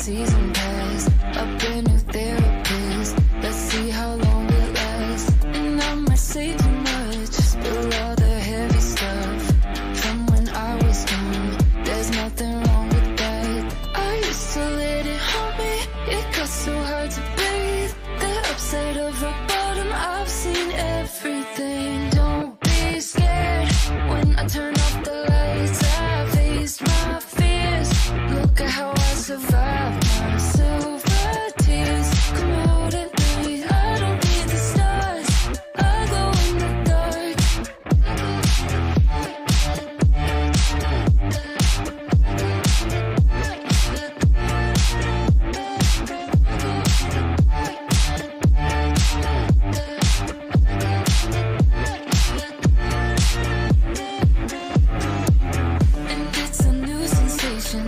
season pass, a brand new therapist. Let's see how long it lasts. And I might say too much, spill all the heavy stuff from when I was young. There's nothing wrong with that. I used to let it haunt me. It got so hard to breathe. The upside of rock bottom, I've seen everything. Don't be scared when I turn off the lights. I faced my fears. Look at how I survived my silver tears. Come out at night, I don't need the stars. I go in the dark. And it's a new sensation,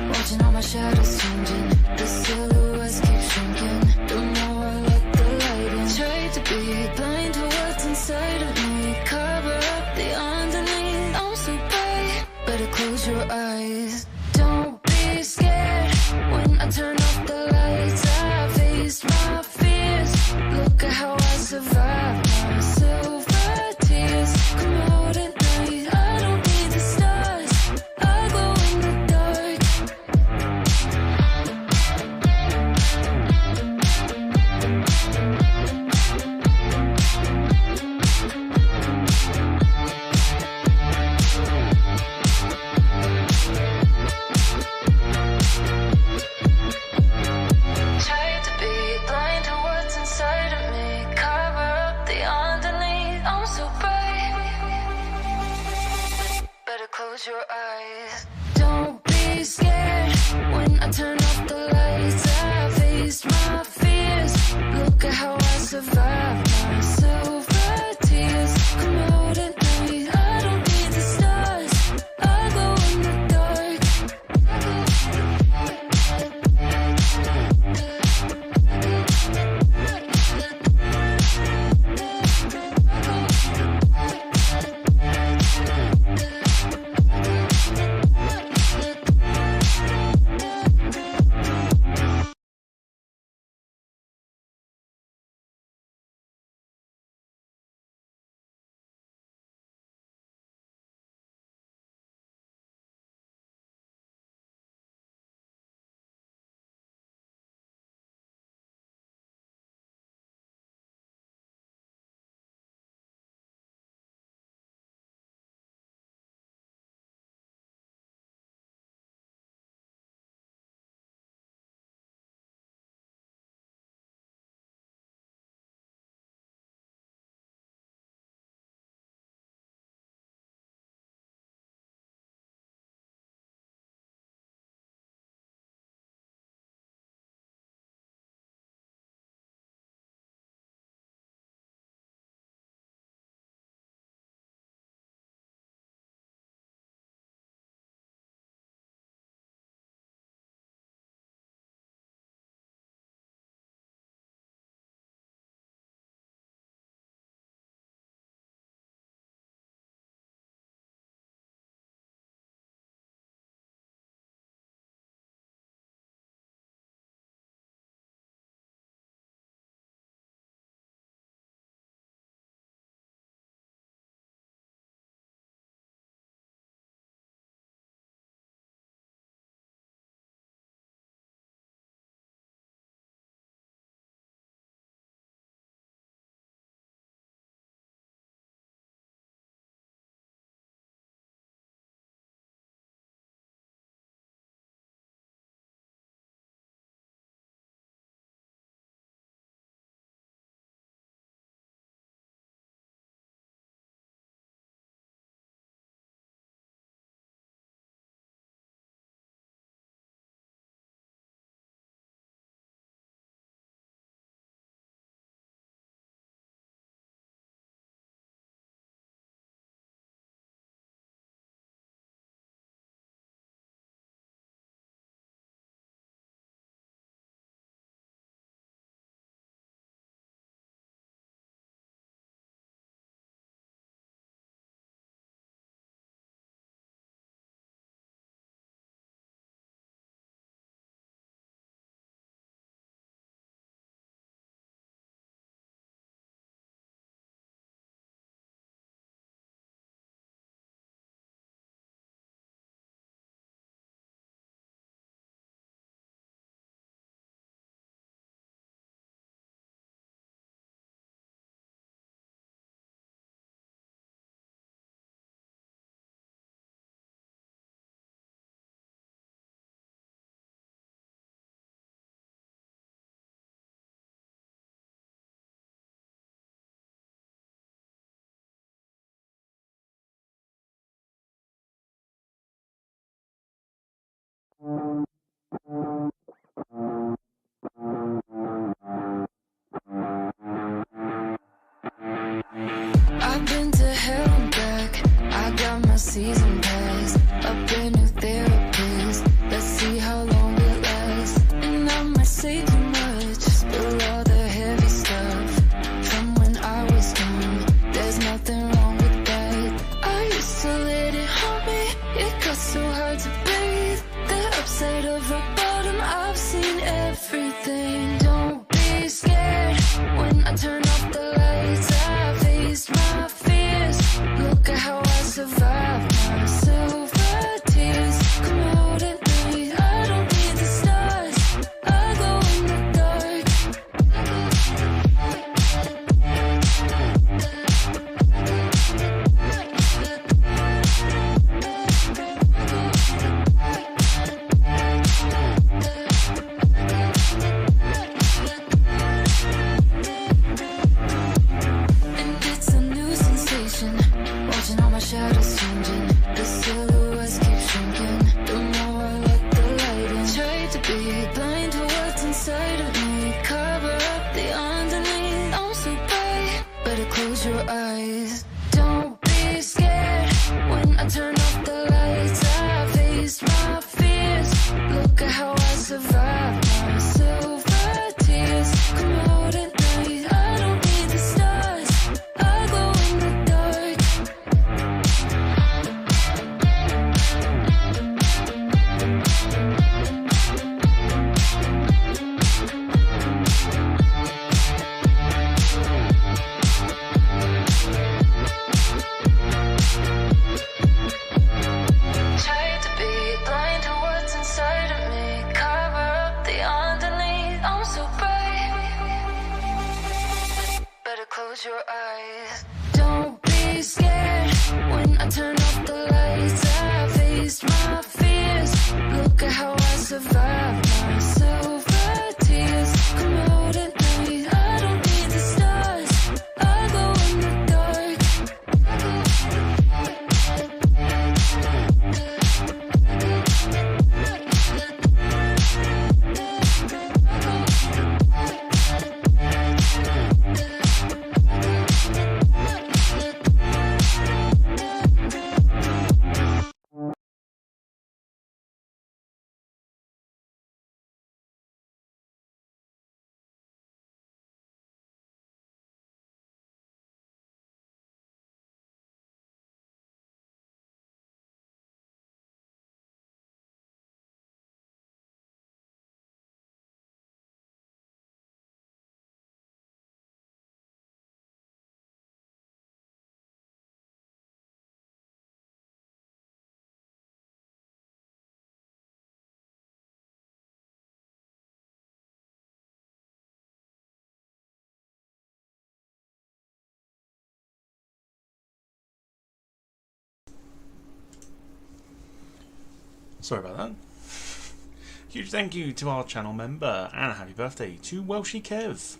watching all my shadows changing. The silhouettes keep shrinking, the more I let the light in. Try to be blind to what's inside of me, cover up the underneath. I'm so bright, better close your eyes. Don't be scared when I turn off the lights. I faced my fears. Look at how I survived my silver tears. Come out at night, I don't need the stars. I go in the dark. I turn off the lights, I faced my fears. Look at how I survived my silver tears. Come out at night, I don't need the stars, I go in the dark. Tried to be blind to what's inside of me, cover up the underneath. I'm so bright, better close your eyes. Don't be scared when I turn off the lights, I faced my fears. Look at how I survived my silver tears. Come out at night, I don't need the stars, I go in the dark. Sorry about that. Huge thank you to our channel member and a happy birthday to Welshie Kev.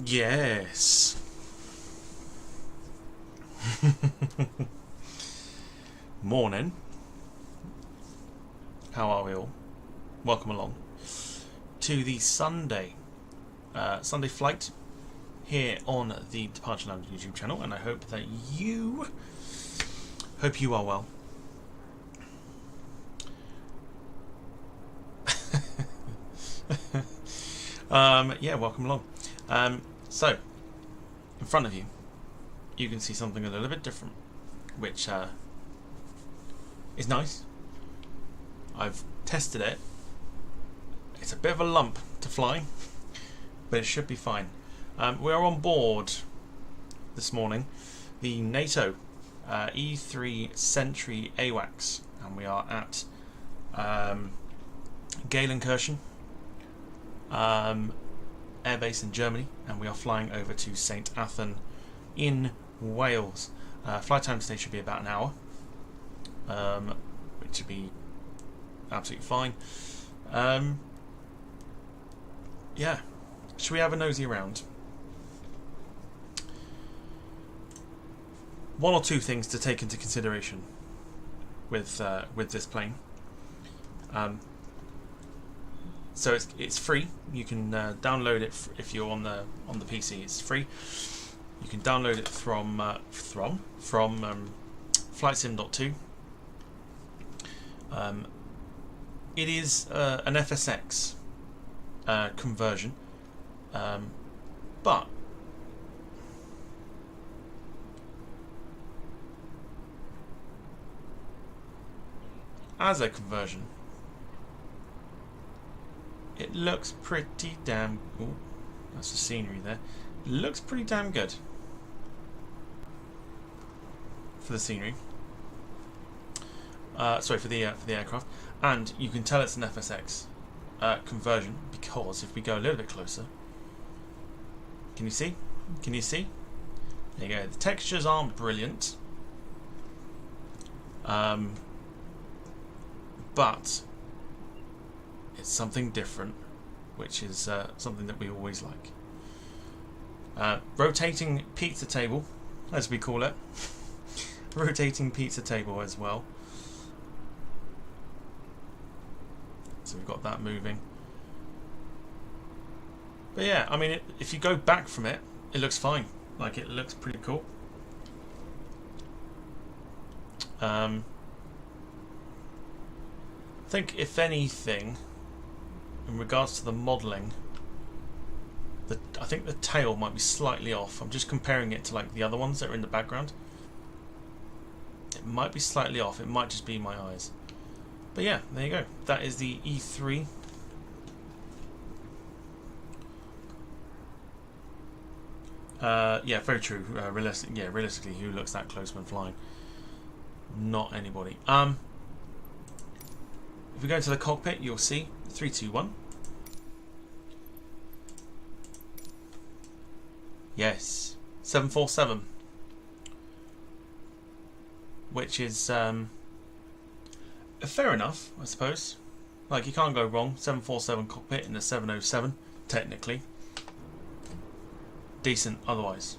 Yes. Morning. How are we all? Welcome along to the Sunday flight here on the Departure Lounge YouTube channel, and I hope that you are well. Yeah, welcome along. So in front of you can see something a little bit different, which is nice. I've tested it. It's a bit of a lump to fly, but it should be fine. We are on board this morning the Nato E-3 Sentry AWACS, and we are at Geilenkirchen airbase in Germany, and we are flying over to St Athan in Wales. Flight time today should be about an hour, which should be absolutely fine. Yeah, should we have a nosy around? One or two things to take into consideration with this plane. So it's free. You can download it if you're on the PC. It's free. You can download it from flightsim.2. It is an FSX conversion, but as a conversion, it looks pretty damn. Ooh, that's the scenery there. It looks pretty damn good for the scenery. Sorry, for the aircraft, and you can tell it's an FSX conversion because if we go a little bit closer, can you see? Can you see? There you go. The textures aren't brilliant, but it's something different, which is something that we always like. Rotating pizza table, as we call it. Rotating pizza table as well. So we've got that moving. But yeah, I mean, if you go back from it, it looks fine. Like, it looks pretty cool. I think, if anything, in regards to the modelling, I think the tail might be slightly off. I'm just comparing it to like the other ones that are in the background. It might be slightly off. It might just be my eyes. But yeah, there you go. That is the E3. Yeah, very true. Realistically, who looks that close when flying? Not anybody. If we go into the cockpit, you'll see 3, 2, 1. Yes, 747, which is fair enough, I suppose. Like, you can't go wrong. 747 cockpit in a 707, technically. Decent otherwise.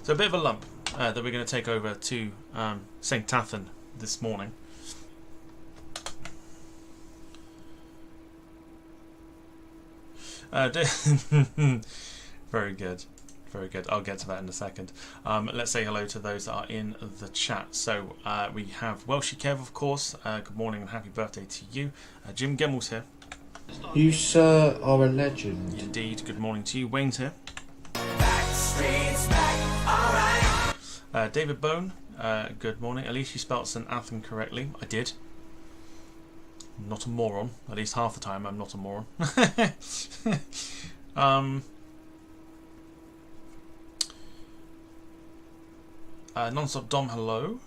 So a bit of a lump that we're going to take over to St. Athan this morning. Very good. Very good. I'll get to that in a second. Let's say hello to those that are in the chat. So we have Welshie Kev, of course. Good morning and happy birthday to you. Jim Gemmel's here. You, sir, are a legend. Indeed. Good morning to you. Wayne's here. David Bone. Good morning. At least you spelt St. Athan correctly. I did. Not a moron. At least half the time I'm not a moron. Nonstop Dom, hello.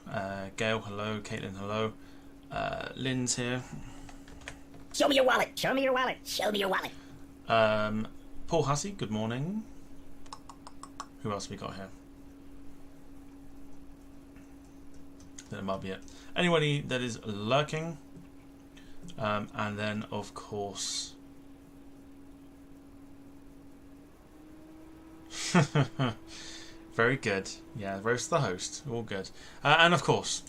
Gail, hello. Caitlin, hello. Lynn's here. Show me your wallet. Show me your wallet. Show me your wallet. Paul Hussey, good morning. Who else have we got here? That might be it. Anybody that is lurking. And then, of course... Very good. Yeah, roast the host. All good. And of course...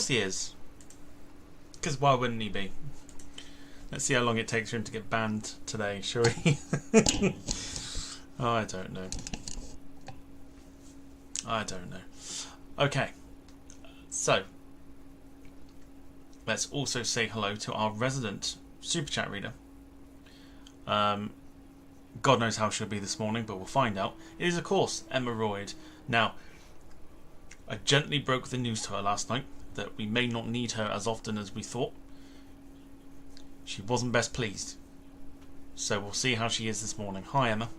he is. Because why wouldn't he be? Let's see how long it takes for him to get banned today, shall we? Oh, I don't know. I don't know. Okay. So, let's also say hello to our resident Super Chat reader. God knows how she'll be this morning, but we'll find out. It is, of course, Emma Royd. Now, I gently broke the news to her last night that we may not need her as often as we thought. She wasn't best pleased. So we'll see how she is this morning. Hi, Emma.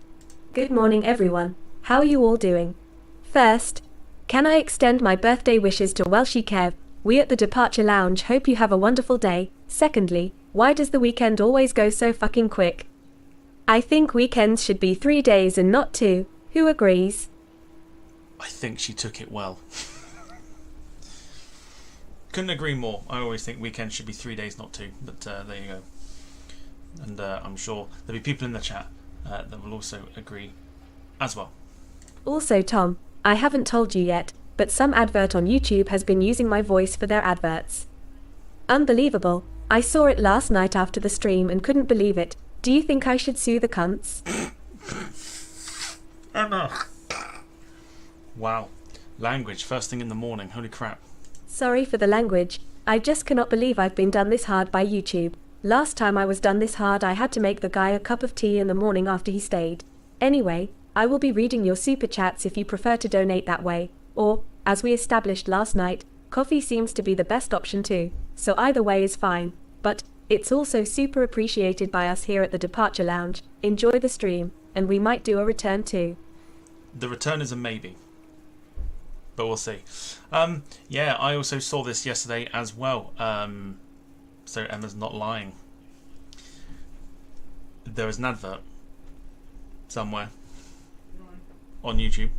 Good morning, everyone. How are you all doing? First, can I extend my birthday wishes to Welshie Kev? We at the Departure Lounge hope you have a wonderful day. Secondly, why does the weekend always go so fucking quick? I think weekends should be 3 days and not 2. Who agrees? I think she took it well. Couldn't agree more. I always think weekends should be 3 days, not 2. But there you go. And I'm sure there'll be people in the chat that will also agree as well. Also, Tom, I haven't told you yet, but some advert on YouTube has been using my voice for their adverts. Unbelievable. I saw it last night after the stream and couldn't believe it. Do you think I should sue the cunts? Emma. Wow. Language first thing in the morning. Holy crap. Sorry for the language. I just cannot believe I've been done this hard by YouTube. Last time I was done this hard I had to make the guy a cup of tea in the morning after he stayed. Anyway, I will be reading your super chats if you prefer to donate that way. Or, as we established last night, coffee seems to be the best option too. So either way is fine. But, it's also super appreciated by us here at the Departure Lounge. Enjoy the stream, and we might do a return too. The return is a maybe. But we'll see. Yeah, I also saw this yesterday as well. So Emma's not lying. there was an advert somewhere on YouTube.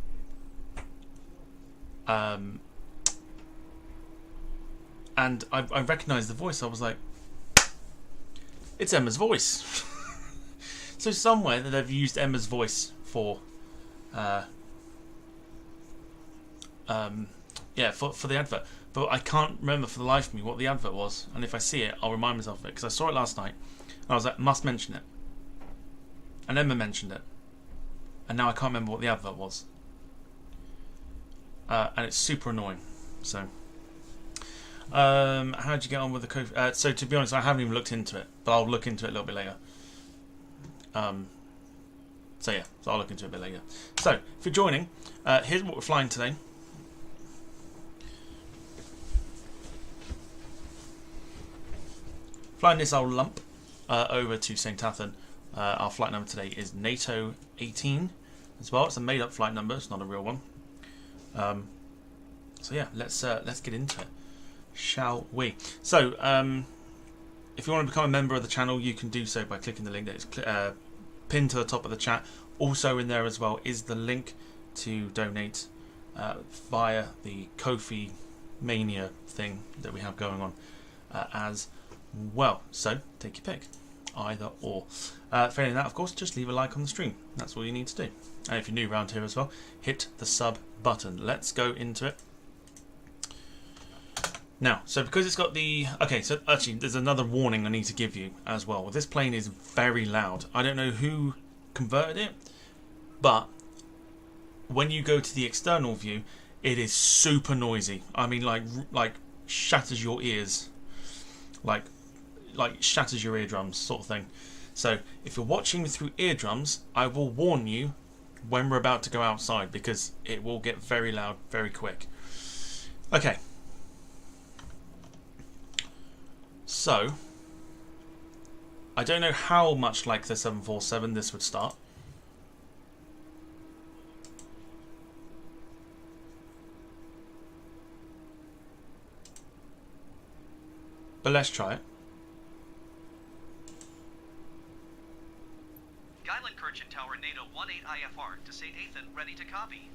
And I recognised the voice. I was like, it's Emma's voice. So somewhere that they've used Emma's voice for, for the advert. But I can't remember for the life of me what the advert was. And if I see it, I'll remind myself of it, because I saw it last night. And I was like, must mention it. And Emma mentioned it. And now I can't remember what the advert was. And it's super annoying. So, how'd you get on with the so to be honest, I haven't even looked into it, but I'll look into it a little bit later. So I'll look into it a bit later. So, if you're joining, here's what we're flying today. Flying this old lump over to St. Athan. Our flight number today is Nato 18 as well. It's a made-up flight number. It's not a real one. So yeah, let's get into it, shall we? So if you want to become a member of the channel, you can do so by clicking the link that is pinned to the top of the chat. Also in there as well is the link to donate via the Ko-fi Mania thing that we have going on as well. So take your pick, either or. Failing that, of course, just leave a like on the stream. That's all you need to do. And if you're new around here as well, hit the sub button. Let's go into it. Now, so because it's got the... Okay, so actually, there's another warning I need to give you as well. This plane is very loud. I don't know who converted it, but when you go to the external view, it is super noisy. I mean, like shatters your ears. Like shatters your eardrums, sort of thing. So, if you're watching me through eardrums, I will warn you when we're about to go outside, because it will get very loud very quick. Okay. So, I don't know how much like the 747 this would start. But let's try it. Geilenkirchen Tower Nato 18 IFR to St. Athan, ready to copy.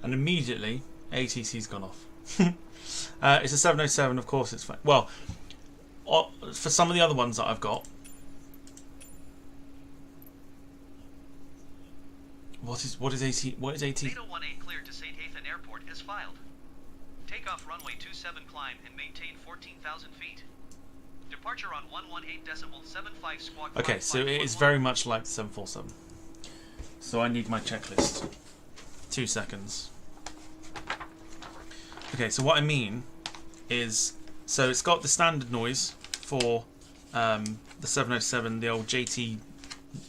And immediately, ATC's gone off. It's a 707, of course it's fine. Well, for some of the other ones that I've got, what is AT? Nato 18 cleared to St. Athan Airport is filed. Takeoff runway 27 climb and maintain 14,000 feet. Departure on 118.75 squawk. Okay, so it is very much like the 747. So I need my checklist. 2 seconds. Okay, so what I mean is, so it's got the standard noise for the 707, the old JT,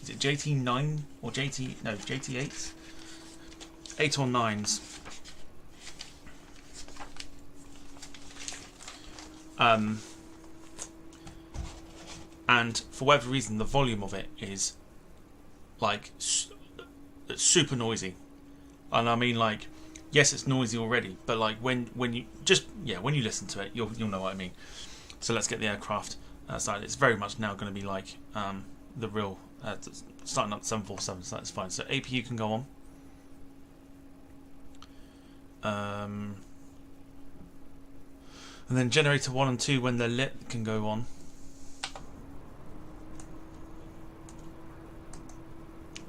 is it JT9 or JT8s? 8 or 9s. And for whatever reason, the volume of it is like super noisy. And I mean, like, yes, it's noisy already, but like when you when you listen to it, you'll know what I mean. So let's get the aircraft started. It's very much now going to be like the real starting up 747, so that's fine. So APU can go on, and then generator 1 and 2 when they're lit can go on.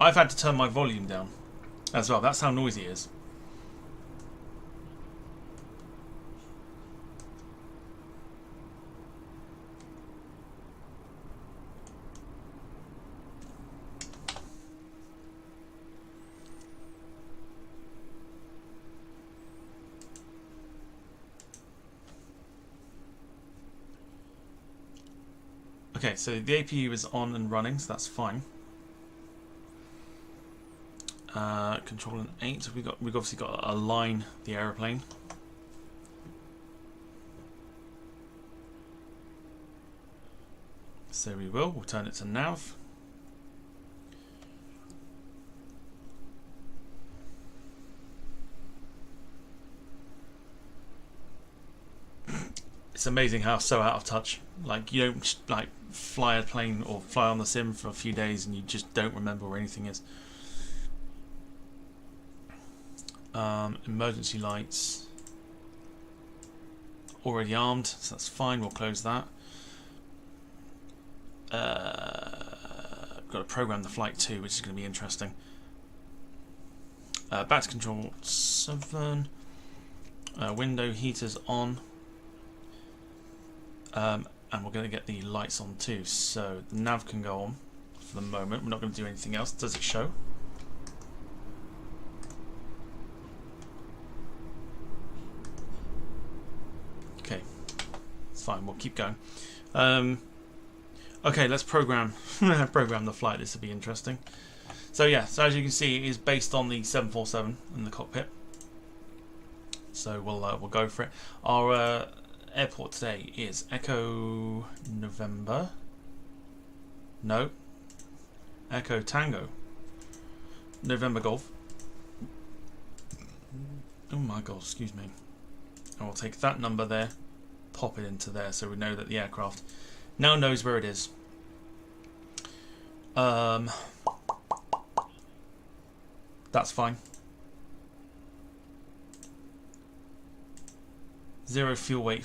I've had to turn my volume down as well. That's how noisy it is. Okay, so the APU is on and running, so that's fine. Control and 8. We've obviously got to align the aeroplane. So we'll turn it to nav. it's amazing how so out of touch. Like, you don't like fly a plane or fly on the sim for a few days and you just don't remember where anything is. Emergency lights already armed, so that's fine. We'll close that. Got to program the flight too, which is going to be interesting. Back to control 7. Window heaters on. And we're going to get the lights on too, so the nav can go on for the moment. We're not going to do anything else. Does it show? Okay, it's fine. We'll keep going. Okay, let's program the flight. This will be interesting. So yeah, so as you can see, it is based on the 747 in the cockpit. So we'll go for it. Our airport today is Echo November. No. Echo Tango. November Golf. Oh my god, excuse me. And we'll take that number there, pop it into there, so we know that the aircraft now knows where it is. That's fine. 0 fuel weight.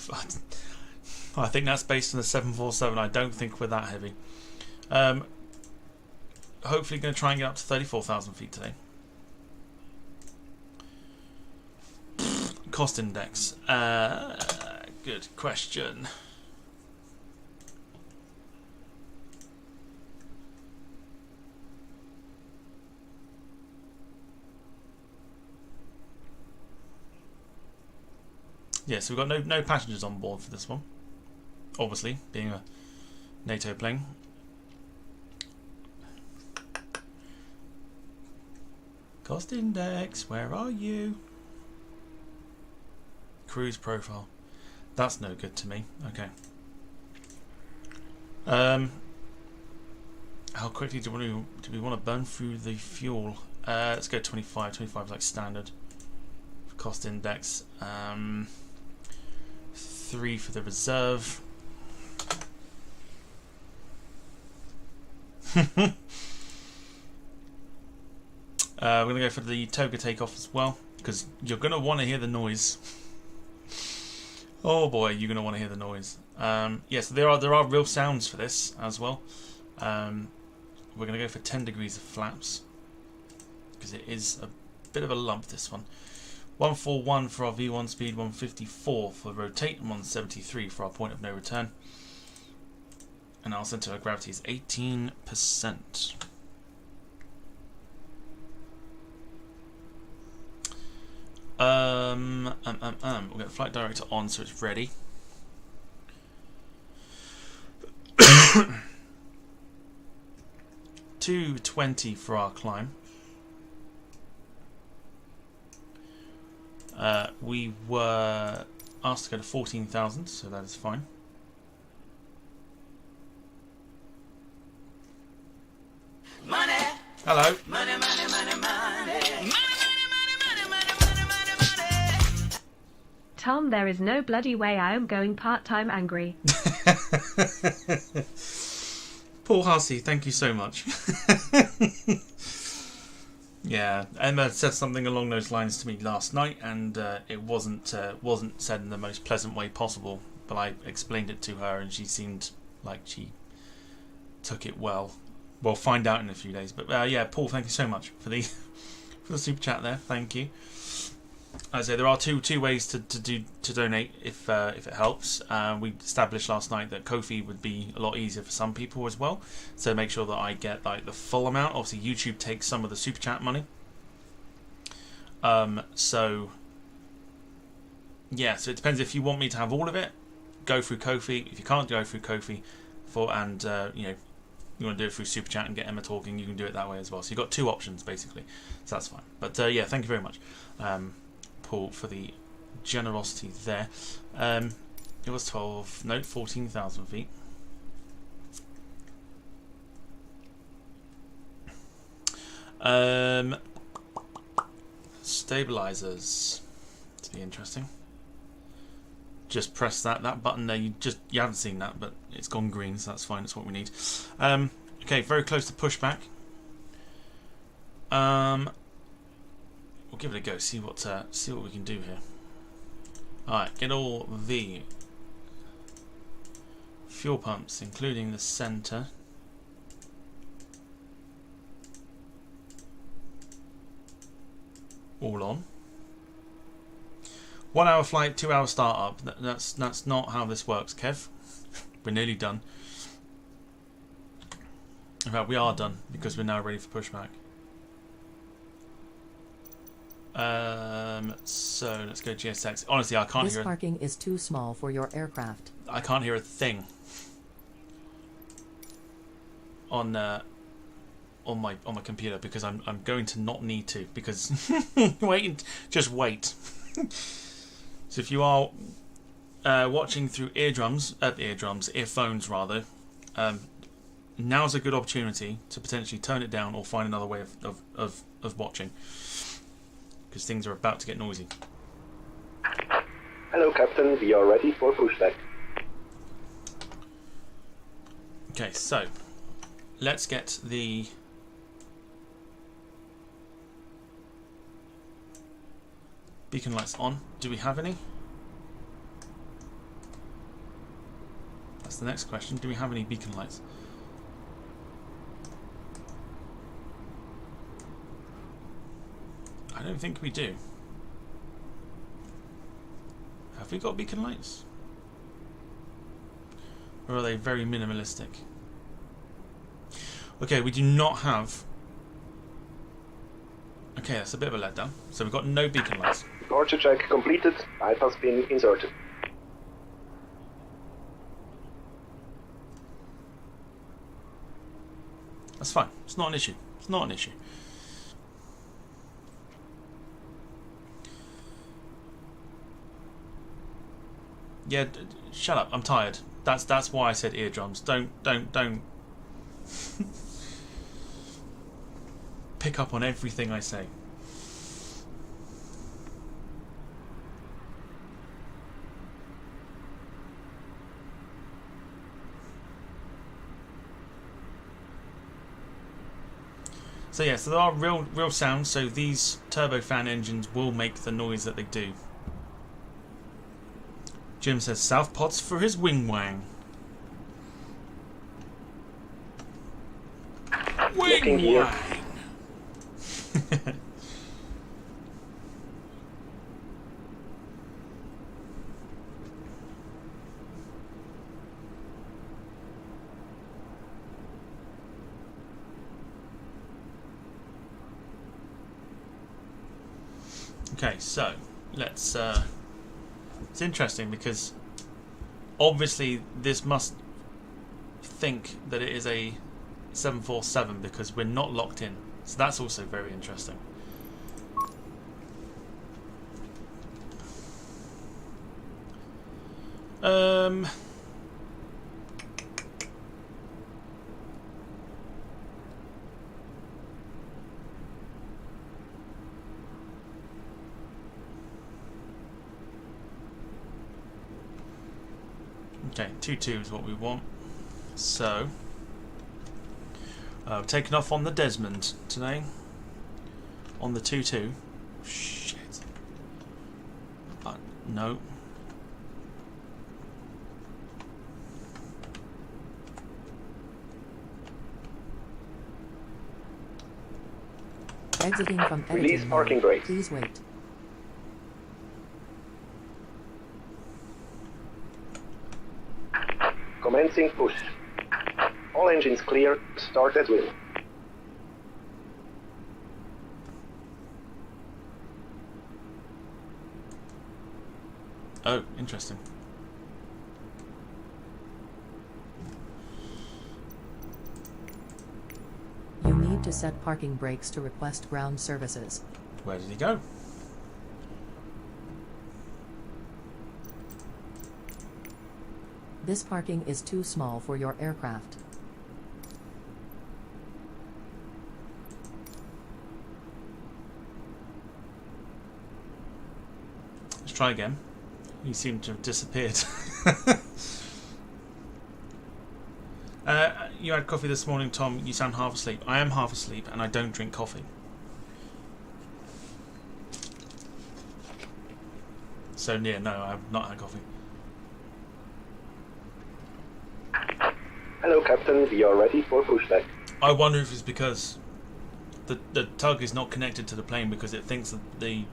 I think that's based on the 747. I don't think we're that heavy. Hopefully going to try and get up to 34,000 feet today. Cost index. Good question. Yeah, so we've got no passengers on board for this one. Obviously, being a NATO plane. Cost index, where are you? Cruise profile. That's no good to me. Okay. How quickly do we want to burn through the fuel? Let's go 25. 25 is like standard. Cost index. 3 for the reserve. We're going to go for the toga takeoff as well, because you're going to want to hear the noise. Oh boy, you're going to want to hear the noise. Yes, there are real sounds for this as well. We're going to go for 10 degrees of flaps, because it is a bit of a lump, this one. 141 for our V1 speed, 154 for rotate, and 173 for our point of no return. And our centre of gravity is 18%. We'll get flight director on so it's ready. $220 for our climb. We were asked to go to 14,000, so that is fine. Money. Hello. Money, money, money, money. Tom, there is no bloody way I am going part-time angry. Paul Harsey, thank you so much. Yeah, Emma said something along those lines to me last night, and it wasn't said in the most pleasant way possible. But I explained it to her, and she seemed like she took it well. We'll find out in a few days. But yeah, Paul, thank you so much for the super chat there. Thank you. I say there are two ways to donate if it helps. We established last night that Ko-fi would be a lot easier for some people as well. So make sure that I get like the full amount. Obviously, YouTube takes some of the super chat money. So yeah, so it depends if you want me to have all of it. Go through Ko-fi. If you can't go through Ko-fi, you want to do it through super chat and get Emma talking, you can do it that way as well. So you've got two options basically. So that's fine. But yeah, thank you very much. Paul, for the generosity there. It was 14,000 feet. Stabilizers to be interesting. just press that button there. You haven't seen that, but it's gone green, so that's fine. That's what we need. Okay, very close to pushback. We'll give it a go. See what we can do here. All right, get all the fuel pumps, including the center. All on. 1 hour flight, 2 hour startup. That's not how this works, Kev. We're nearly done. In fact, we are done because we're now ready for pushback. So let's go GSX. Honestly, I can't hear. This parking is too small for your aircraft. I can't hear a thing on my computer because I'm going to not need to because just wait. So if you are watching through earphones rather, now's a good opportunity to potentially turn it down or find another way of watching because things are about to get noisy. Hello, Captain. We are ready for pushback. Okay, so let's get the beacon lights on. Do we have any? That's the next question. Do we have any beacon lights? I don't think we do. Have we got beacon lights? Or are they very minimalistic? Okay, we do not have. Okay, that's a bit of a letdown. So we've got no beacon lights. Departure check completed. Bypass pin inserted. That's fine. It's not an issue. It's not an issue. Yeah, shut up. I'm tired. That's why I said eardrums. Don't pick up on everything I say. So yeah, so there are real sounds. So these turbofan engines will make the noise that they do. Jim says South Pots for his wing wang. Wing wang. Okay, so let's. It's interesting because obviously this must think that it is a 747 because we're not locked in. So that's also very interesting. Okay, 2-2 is what we want. So, taking off on the Desmond today. On the 2-2. Shit. No. Exiting from Release editing parking mode. brakes. Please wait. Commencing push. All engines clear. Start at will. Oh, interesting. You need to set parking brakes to request ground services. Where did he go? This parking is too small for your aircraft. Let's try again. You seem to have disappeared. You had coffee this morning, Tom. You sound half asleep. I am half asleep, and I don't drink coffee. So, yeah, no, I have not had coffee. Hello, Captain. We are ready for pushback. I wonder if it's because the tug is not connected to the plane because it thinks that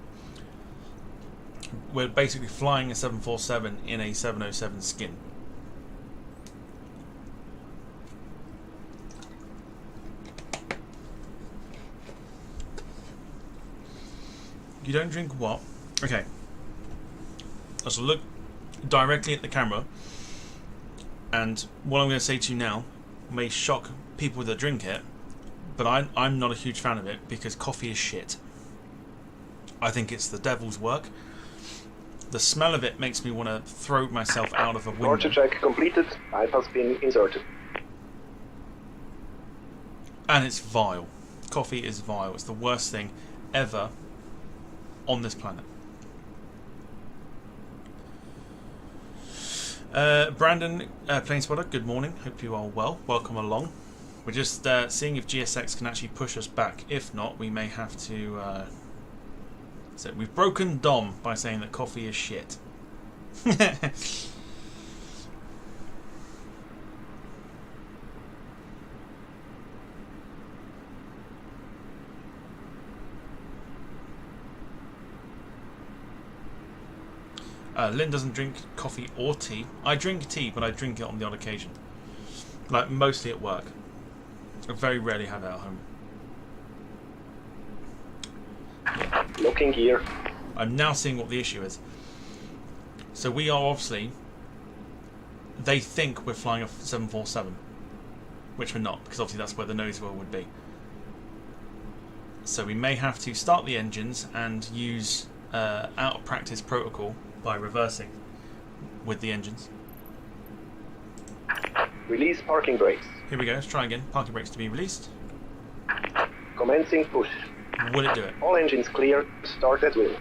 we're basically flying a 747 in a 707 skin. You don't drink what? Okay. So look directly at the camera, and what I'm going to say to you now may shock people that drink it, but I'm not a huge fan of it because coffee is shit. I think it's the devil's work. The smell of it makes me want to throw myself out of a window. Torture check completed. Pipe has been inserted. And it's vile. Coffee is vile. It's the worst thing ever on this planet. Brandon, Planespotter, good morning. Hope you are well. Welcome along. We're just seeing if GSX can actually push us back. If not, we may have to... So we've broken Dom by saying that coffee is shit. Lynn doesn't drink coffee or tea. I drink tea, but I drink it on the odd occasion. Like, mostly at work. I very rarely have it at home. Yeah. Looking here. I'm now seeing what the issue is. So we are obviously... They think we're flying a 747. Which we're not, because obviously that's where the nose wheel would be. So we may have to start the engines and use out of practice protocol by reversing with the engines. Release parking brakes. Here we go, let's try again. Parking brakes to be released. Commencing push. Will it do it? All engines clear. Start at will.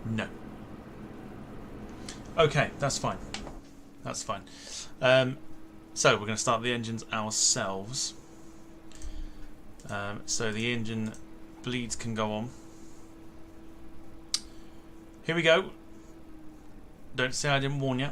No. Okay, that's fine. That's fine. So we're going to start the engines ourselves. So the engine bleeds can go on. Here we go. Don't say I didn't warn you.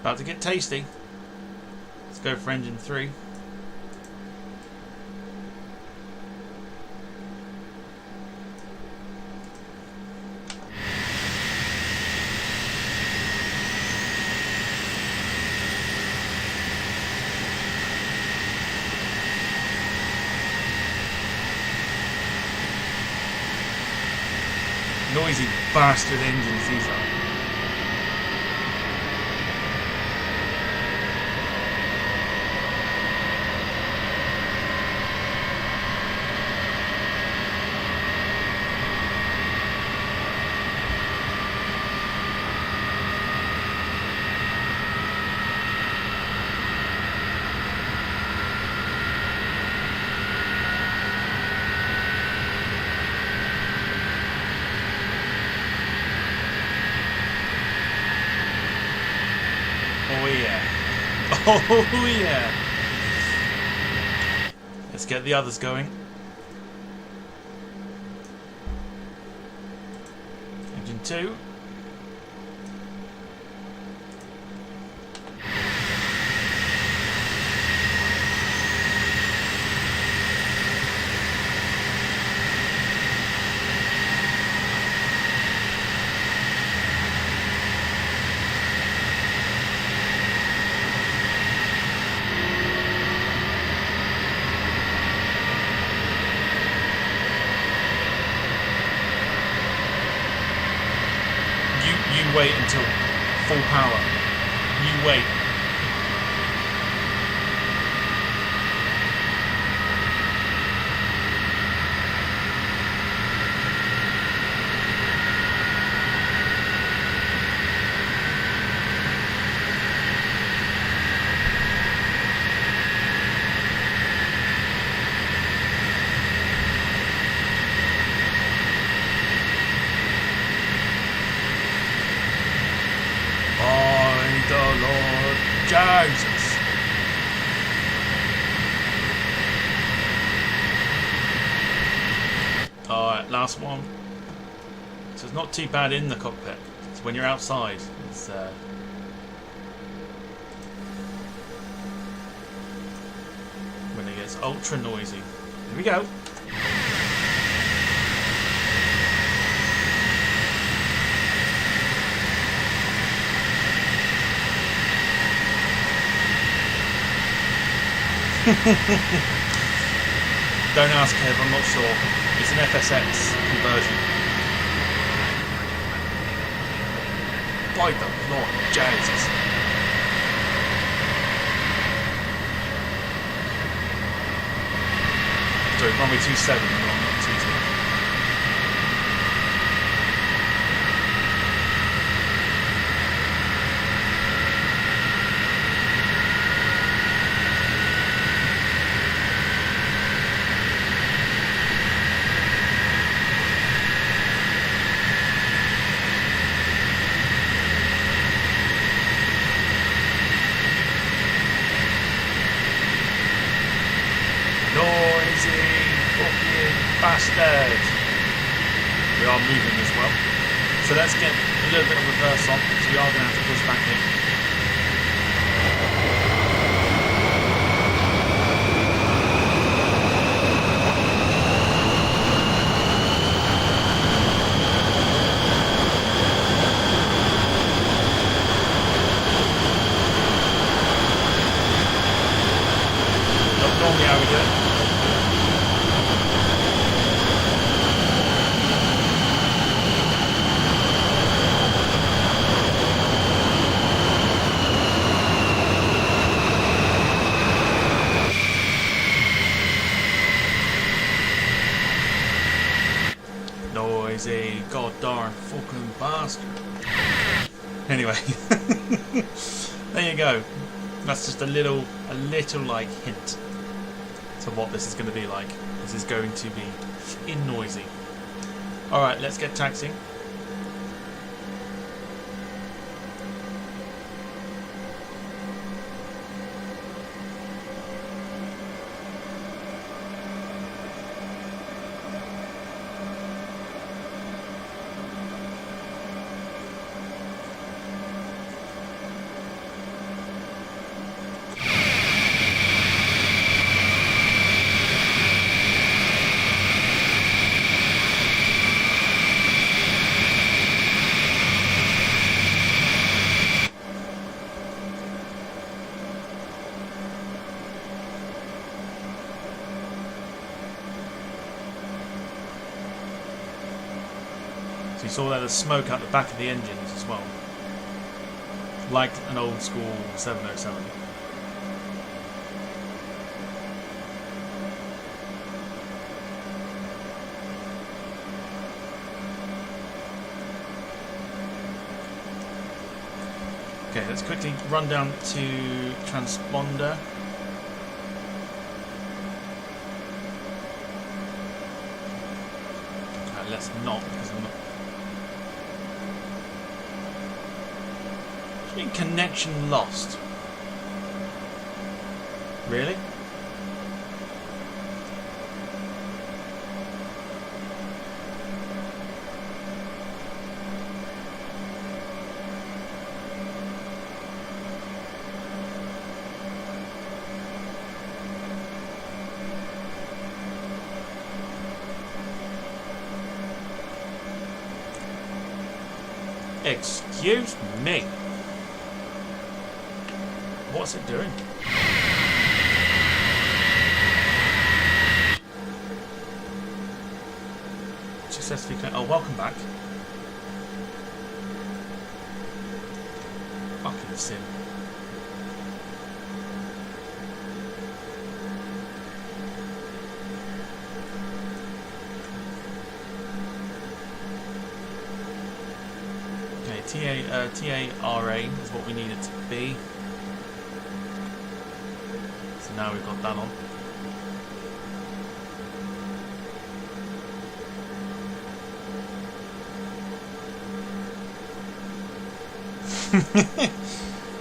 About to get tasty. Let's go for engine 3. Noisy bastard engines these are. Oh yeah. Let's get the others going. Engine 2. You wait until full power. You wait. Jesus. Alright, last one. So it's not too bad in the cockpit. It's when you're outside. It's when it gets ultra noisy. Here we go. Don't ask Kev, I'm not sure. It's an FSX conversion. By the Lord, Jesus. Sorry, runway 27 and wrong, not 22. Bastard! We are moving as well. So let's get a little bit of reverse on, because we are going to have to push back in. Not normally how we do it. A god darn fucking bastard. Anyway, there you go. That's just a little like hint to what this is going to be like. This is going to be f***ing noisy. Alright, let's get taxiing. You saw there the smoke out the back of the engines as well, like an old school 707. Okay, let's quickly run down to transponder. Let's not, because I'm not. What do you mean connection lost? Really? Excuse me. What's it doing? Successfully connect. Oh, welcome back. Fucking sim. TARA is what we need it to be. So now we've got that on.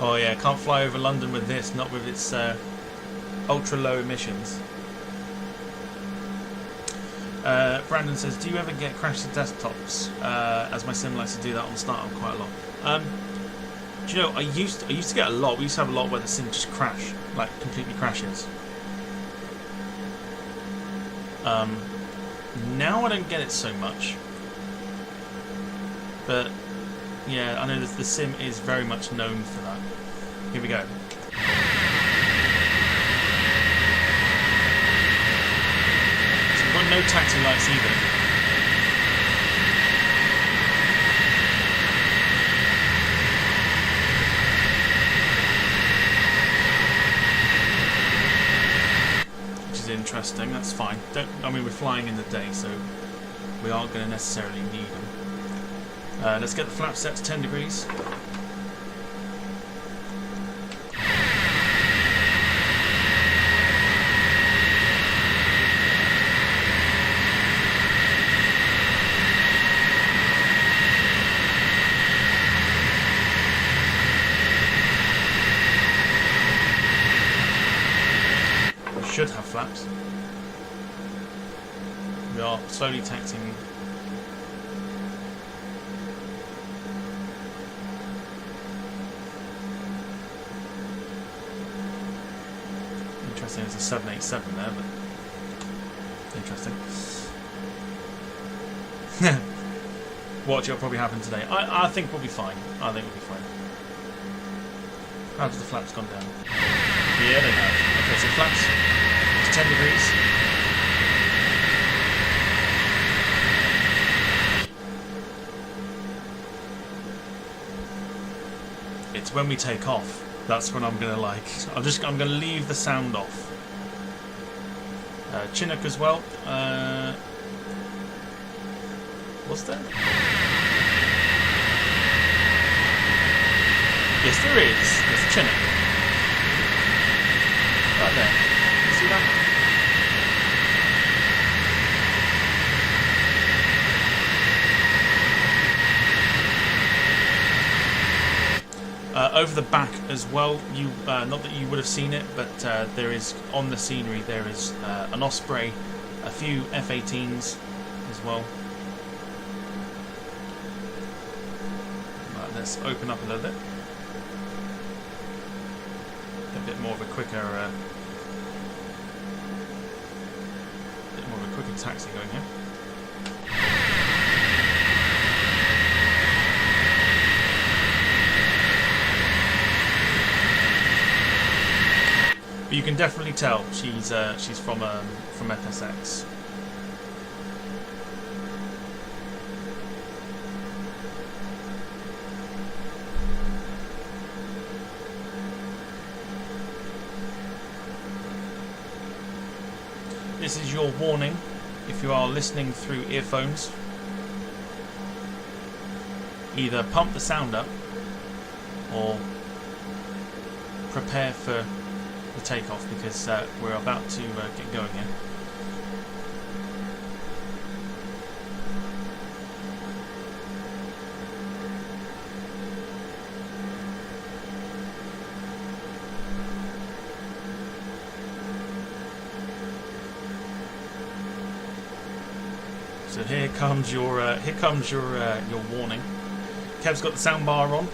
Oh yeah, can't fly over London with this, not with its ultra low emissions. Brandon says, do you ever get crashed desktops? As my sim likes to do that on startup quite a lot. Do you know, I used to get a lot. We used to have a lot where the sim just like completely crashes. Now I don't get it so much. But yeah, I know that the sim is very much known for that. Here we go. Got no taxi lights either. Which is interesting, that's fine. I mean, we're flying in the day, so we aren't going to necessarily need them. Let's get the flap set to 10 degrees. Should have flaps. We are slowly taxiing. Interesting, there's a 787 there, but interesting. Watch, it'll probably happen today. I think we'll be fine. I think we'll be fine. How have the flaps gone down? Yeah, they have. Okay, so flaps. 10 degrees. It's when we take off. That's when I'm gonna like. I'm gonna leave the sound off. Chinook as well. What's that? Yes, there is. There's a Chinook. Right there. See that? Over the back as well, not that you would have seen it, but there is, on the scenery, there is an Osprey, a few F-18s as well. Right, let's open up a little bit. A bit more of a quicker, taxi going here. But you can definitely tell she's from FSX. This is your warning if you are listening through earphones. Either pump the sound up or prepare for the takeoff, because we're about to get going here. So here comes your warning. Kev's got the sound bar on.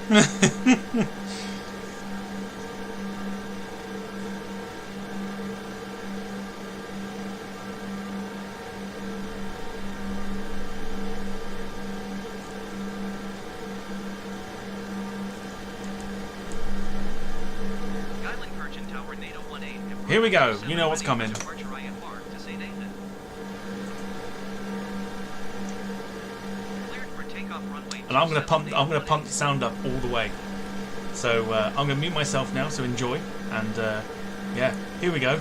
Geilenkirchen Tower Nato 18. Here we go. You know what's coming. Departure IFR to St. Athan. Cleared for takeoff runway. And I'm gonna pump the sound up all the way. So I'm gonna mute myself now. So enjoy. And yeah, here we go.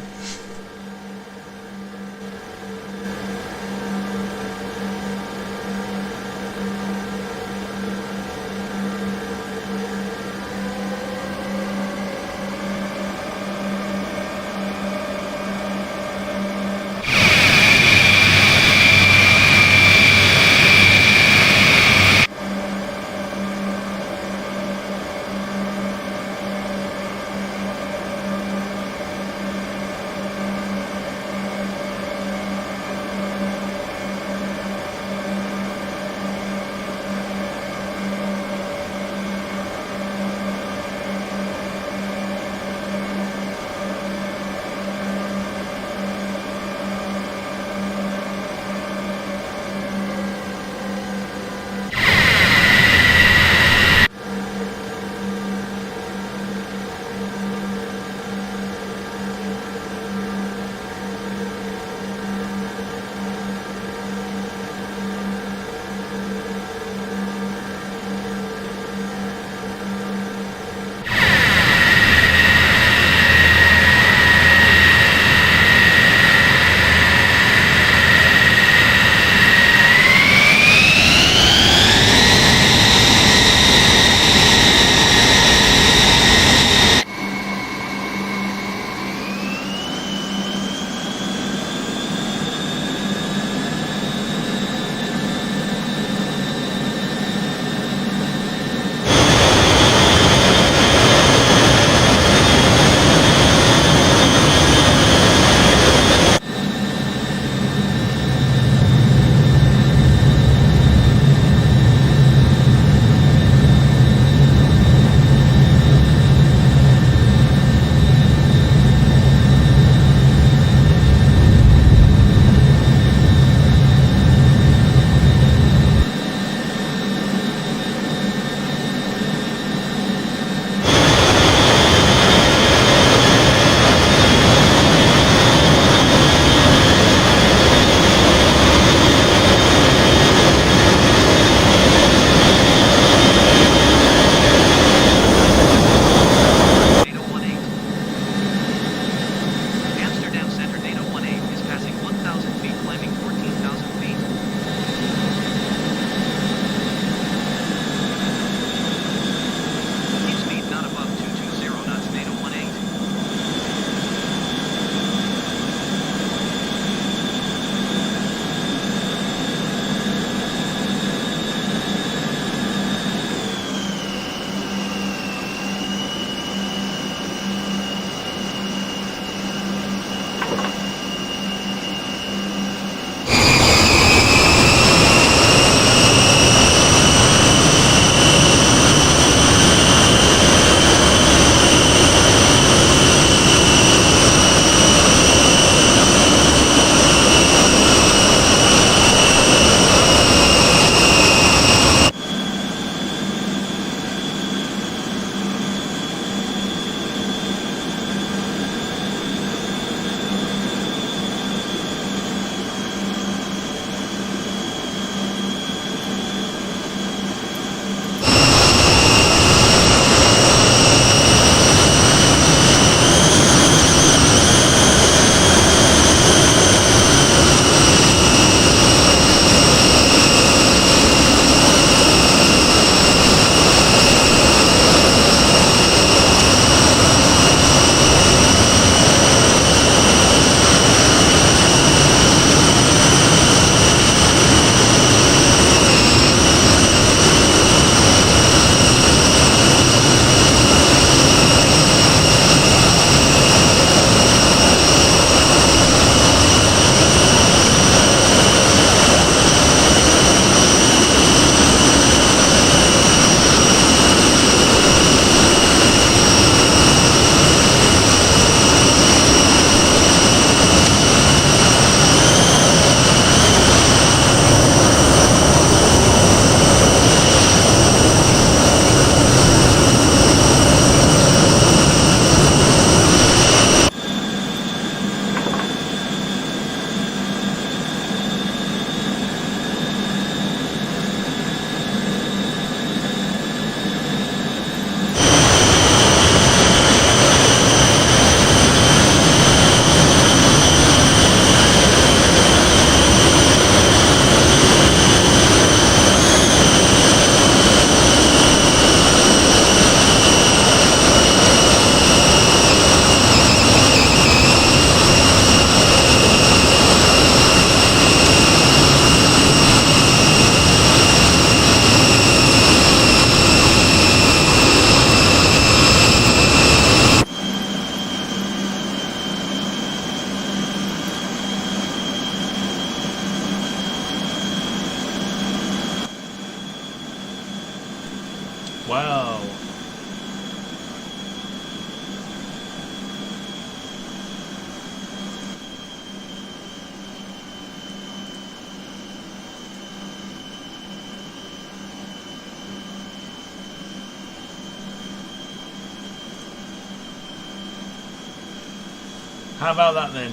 How about that then?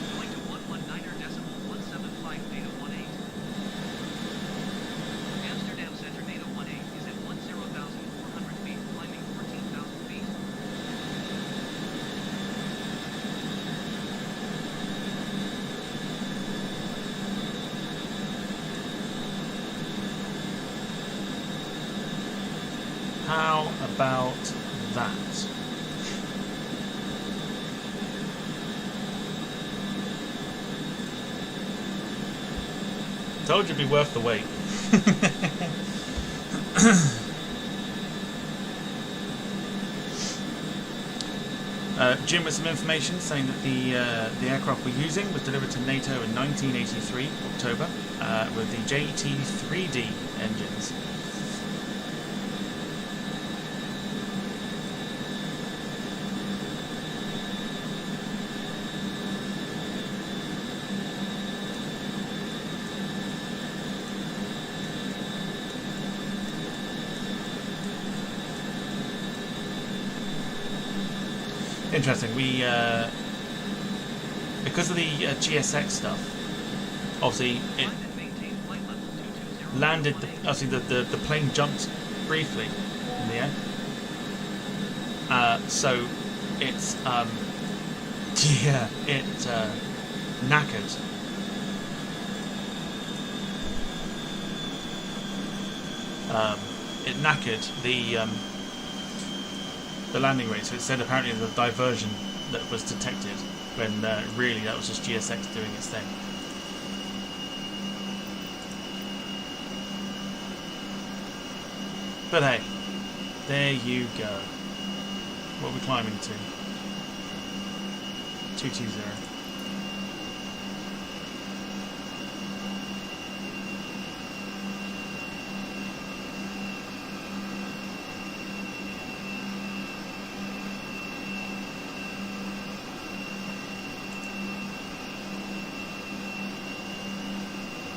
Flight to 119.175 Nato 18. Amsterdam Center Nato 18 is at 10,400 feet, climbing 14,000 feet. How about that? Told you it'd be worth the wait. Jim with some information saying that the aircraft we're using was delivered to NATO in 1983, October, with the JT3D engines. Interesting. We because of the GSX stuff, obviously it landed. Obviously, the plane jumped briefly in the air, so it's yeah, it knackered. It knackered the landing rate, so it said apparently there's a diversion that was detected when really that was just GSX doing its thing. But hey, there you go. What are we climbing to? 220.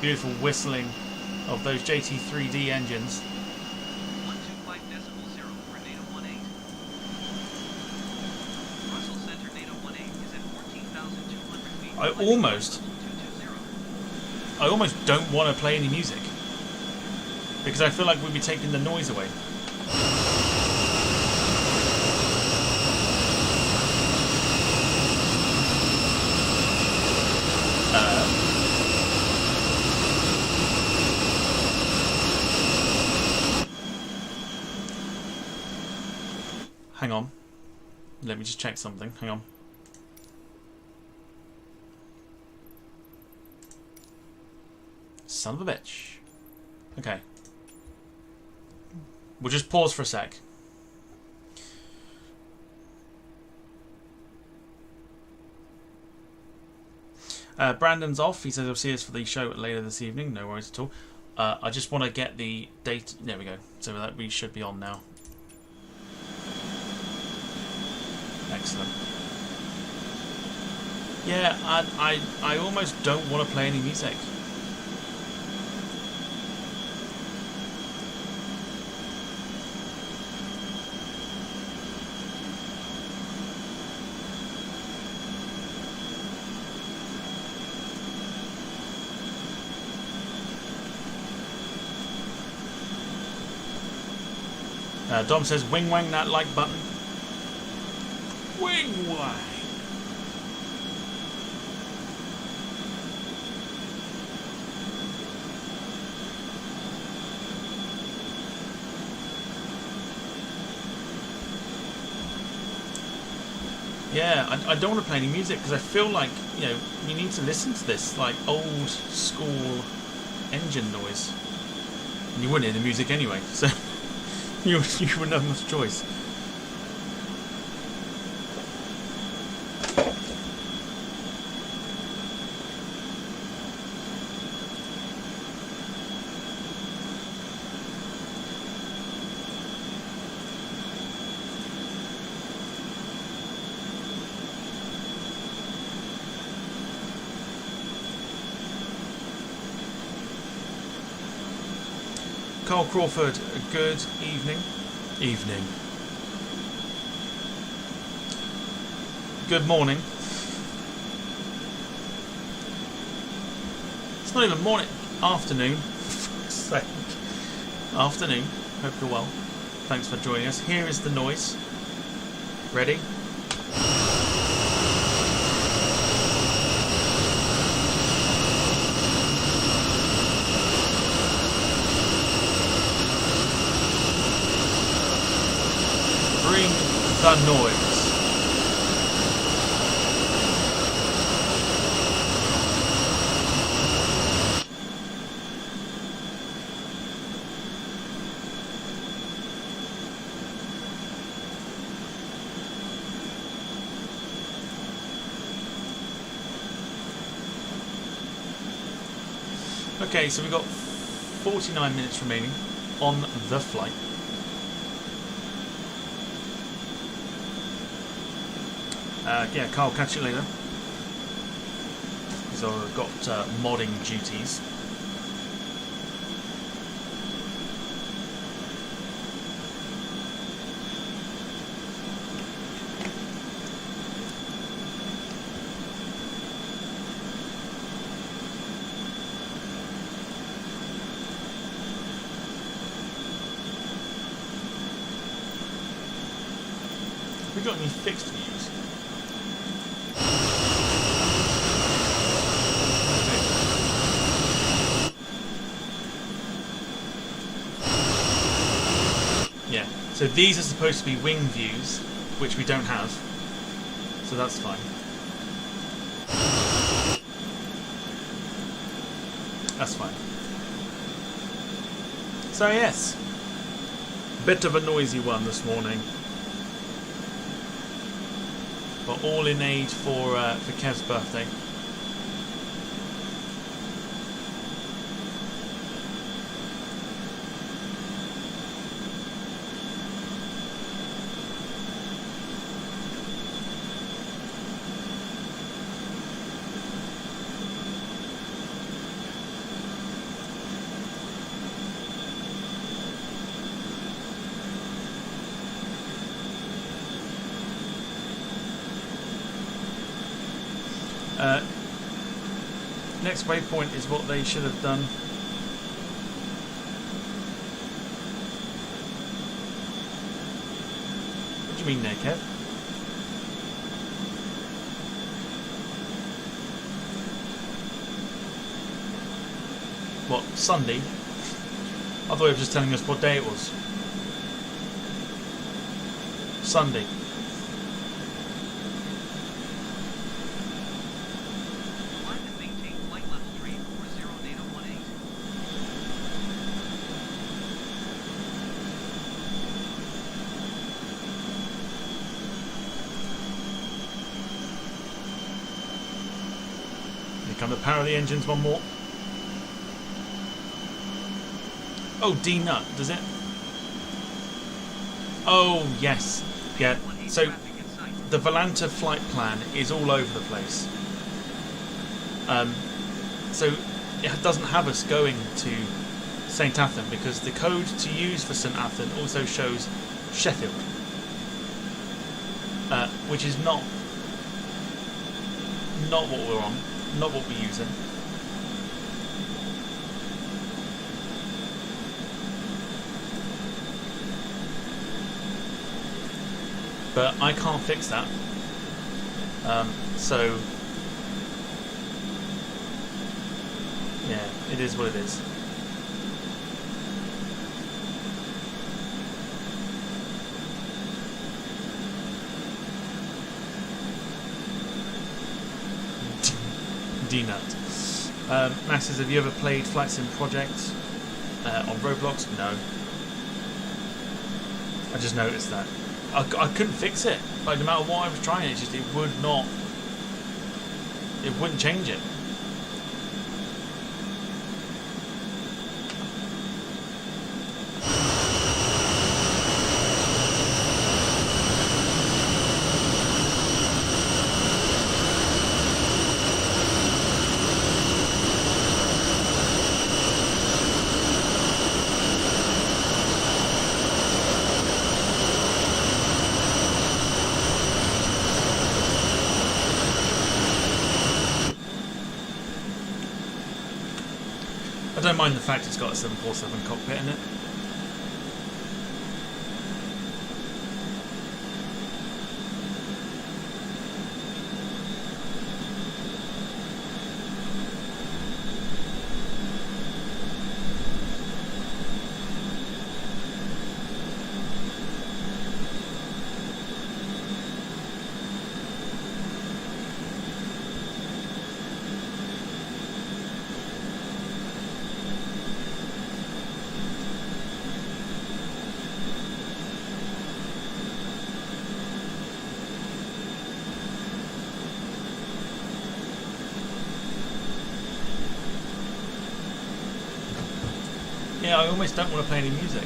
Beautiful whistling of those JT3D engines. 125.0 for Nato 18. Russell Center Nato 18 is at 14,200 feet. I almost don't want to play any music because I feel like we'd be taking the noise away. Hang on. Let me just check something. Hang on. Son of a bitch. Okay. We'll just pause for a sec. Brandon's off. He says he'll see us for the show later this evening. No worries at all. I just want to get the date. There we go. So that we should be on now. Excellent. Yeah, I almost don't want to play any music. Dom says, wing wang that like button. Wing wang. Yeah, I don't want to play any music because I feel like, you know, you need to listen to this like old school engine noise. And you wouldn't hear the music anyway, so you wouldn't have much choice. Carl Crawford, good evening. Evening. Good morning. It's not even morning. Afternoon. For fuck's sake. Afternoon. Hope you're well. Thanks for joining us. Here is the noise. Ready? Bring the noise. Okay, so we've got 49 minutes remaining on the flight. Yeah, Carl, catch you later. So I've got modding duties. Have we got any fixed views? Yeah, so these are supposed to be wing views, which we don't have, so that's fine. That's fine. So yes, bit of a noisy one this morning, but all in aid for Kev's birthday. Next waypoint is what they should have done. What do you mean there, Kev? What, Sunday? I thought he was just telling us what day it was. Sunday. Come to power the engines one more. Oh, D-nut, does it? Oh, yes. Yeah, so the Volanta flight plan is all over the place. So it doesn't have us going to St. Athan because the code to use for St. Athan also shows Sheffield, which is not what we're on. Not what we're using. But I can't fix that. So yeah, it is what it is. D-nut. Max says, have you ever played Flight Sim Project on Roblox? No. I just noticed that. I couldn't fix it. Like, no matter what I was trying, it wouldn't change it. I don't mind the fact it's got a 747 cockpit in it. Yeah, I almost don't want to play any music.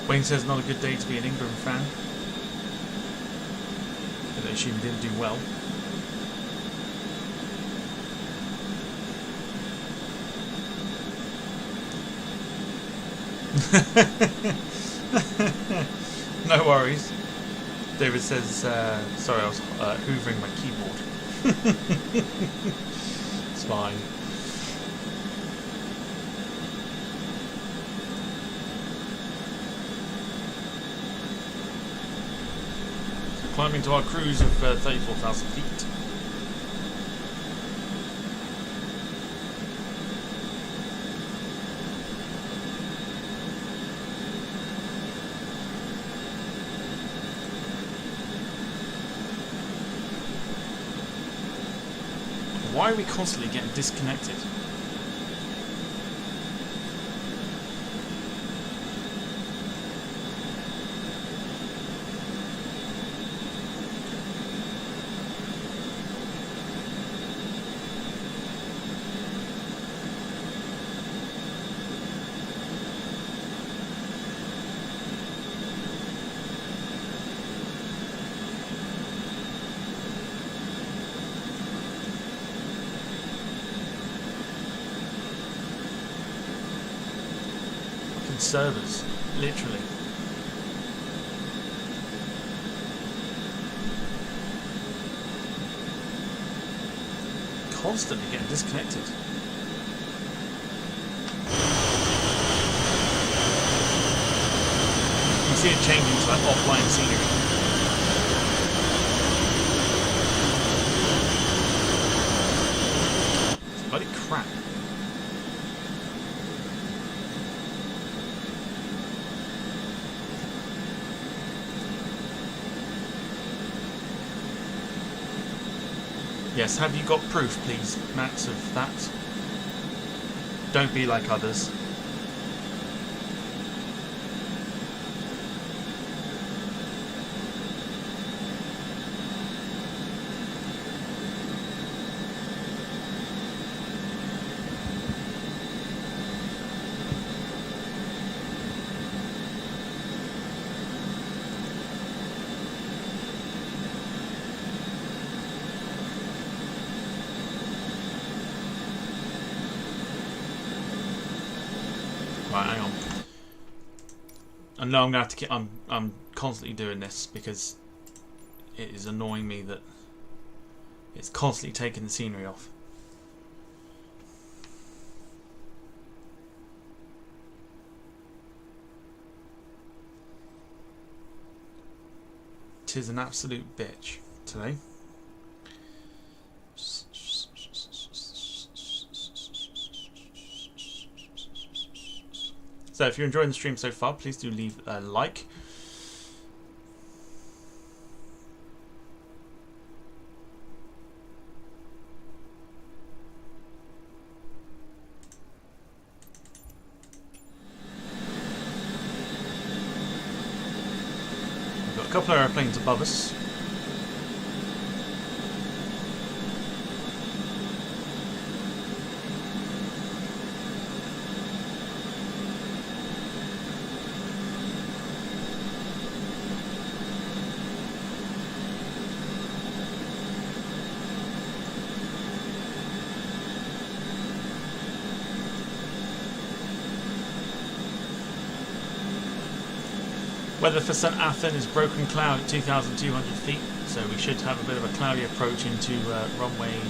Wayne says not a good day to be an England fan. I assume he didn't do well. No worries. David says, sorry, I was hoovering my keyboard. It's fine. Climbing to our cruise of 34,000 feet. Why are we constantly getting disconnected? Servers, literally. Constantly getting disconnected. You see it changing to like offline scenery. It's bloody crap. Yes, have you got proof, please, Max, of that? Don't be like others. Right, hang on. I know I'm gonna have to keep. I'm constantly doing this because it is annoying me that it's constantly taking the scenery off. Tis an absolute bitch today. So if you're enjoying the stream so far, please do leave a like. We've got a couple of airplanes above us. Weather for St Athan is broken cloud at 2,200 feet, so we should have a bit of a cloudy approach into runway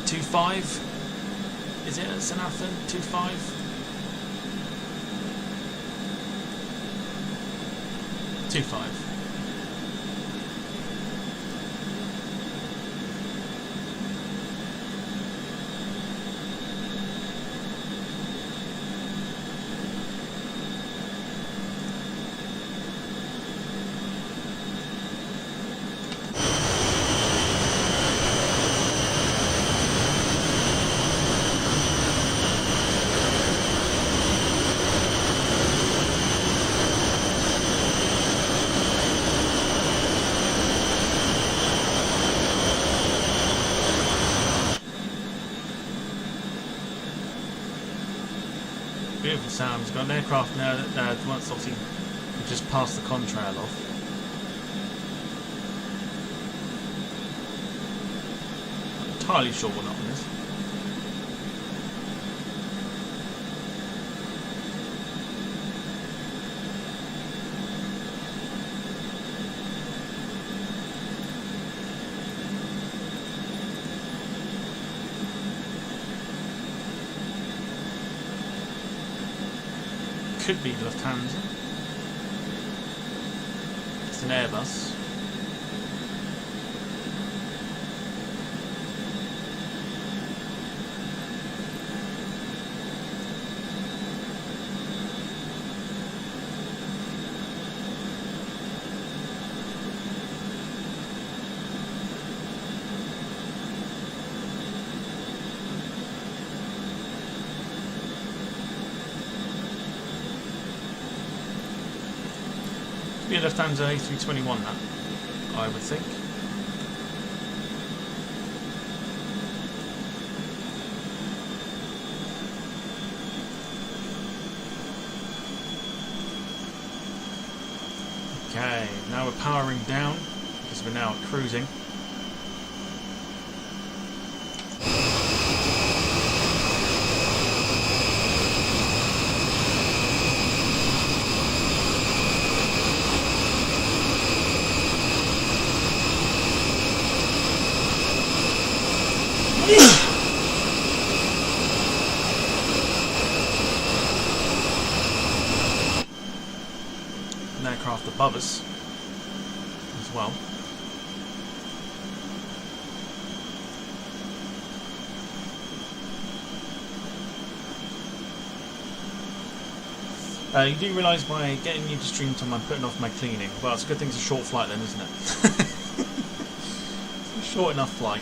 25. Is it at St Athan? 25? 25. Beautiful sounds. Got an aircraft now that once obviously we just passed the contrail off. Not entirely sure we're not on this. Could be Lufthansa. It's an Airbus. Be a Lufthansa E-3 that, I would think. Okay, now we're powering down because we're now cruising. An aircraft above us as well. You do realise by getting you to stream time I'm putting off my cleaning. Well, it's a good thing it's a short flight then, isn't it? It's a short enough flight.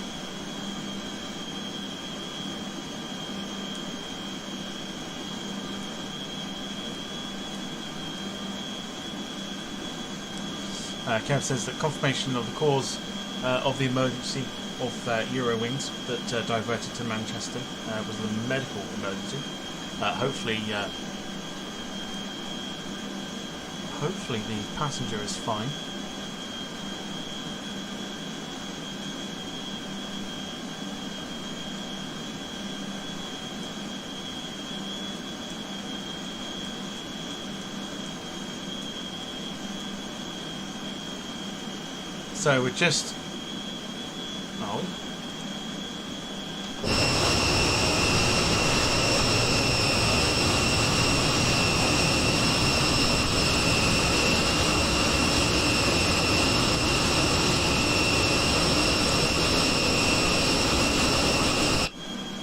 Kev says that confirmation of the cause of the emergency of Eurowings that diverted to Manchester was a medical emergency. Hopefully the passenger is fine. So we're just... Oh.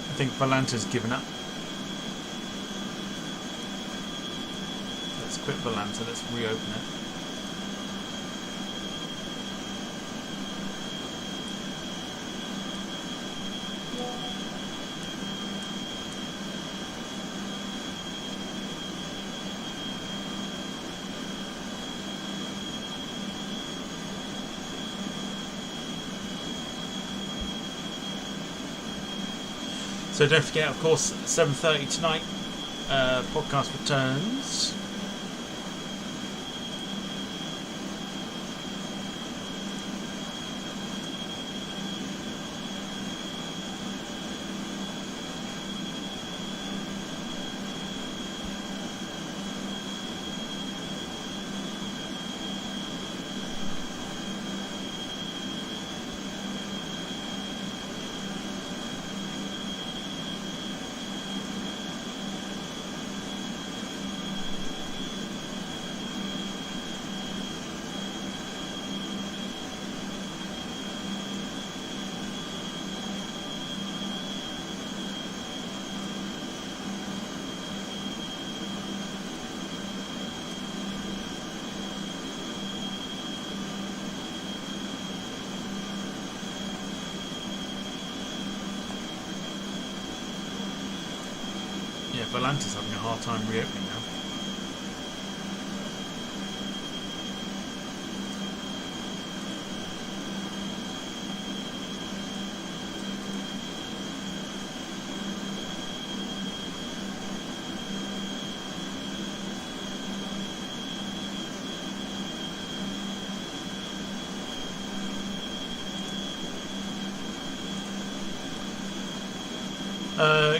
I think Volanta's given up. Let's quit Volanta, let's reopen it. So don't forget, of course, 7:30 tonight, podcast returns. Volantis having a hard time reopening now.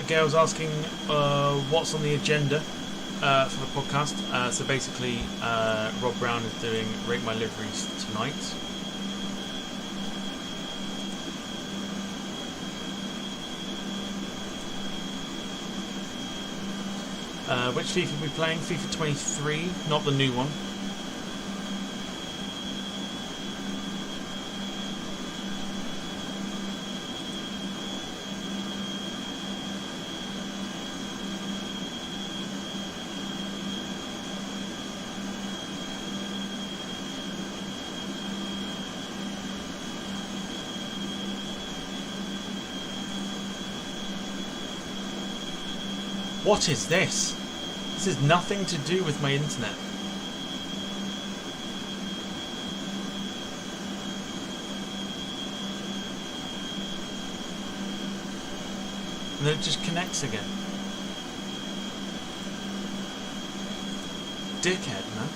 Gail's asking what's on the agenda for the podcast. So basically, Rob Brown is doing Rate My Liveries tonight. Which FIFA are we playing? FIFA 23, not the new one. What is this? This has nothing to do with my internet. And then it just connects again. Dickhead, man.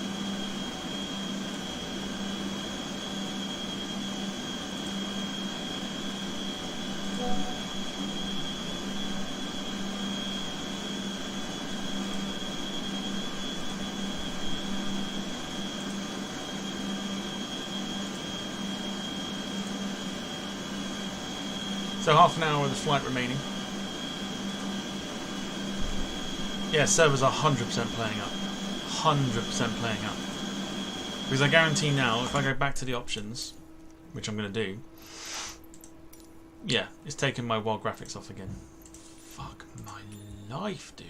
So half an hour of the flight remaining. Yeah, servers are 100% playing up. 100% playing up. Because I guarantee now, if I go back to the options, which I'm going to do, yeah, it's taken my wild graphics off again. Fuck my life, dude.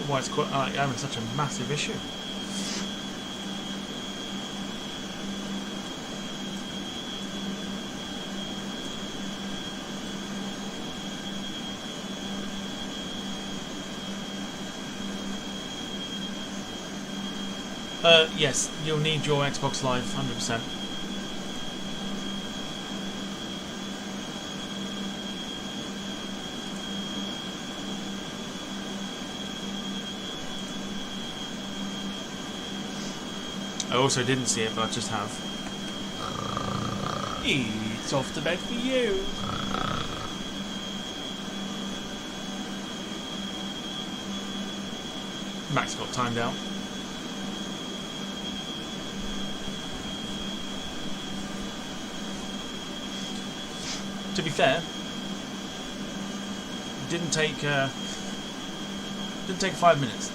Why it's quite having such a massive issue. Yes, you'll need your Xbox Live 100%. I also didn't see it, but I just have. It's off to bed for you. Max got timed out. To be fair, it didn't take 5 minutes.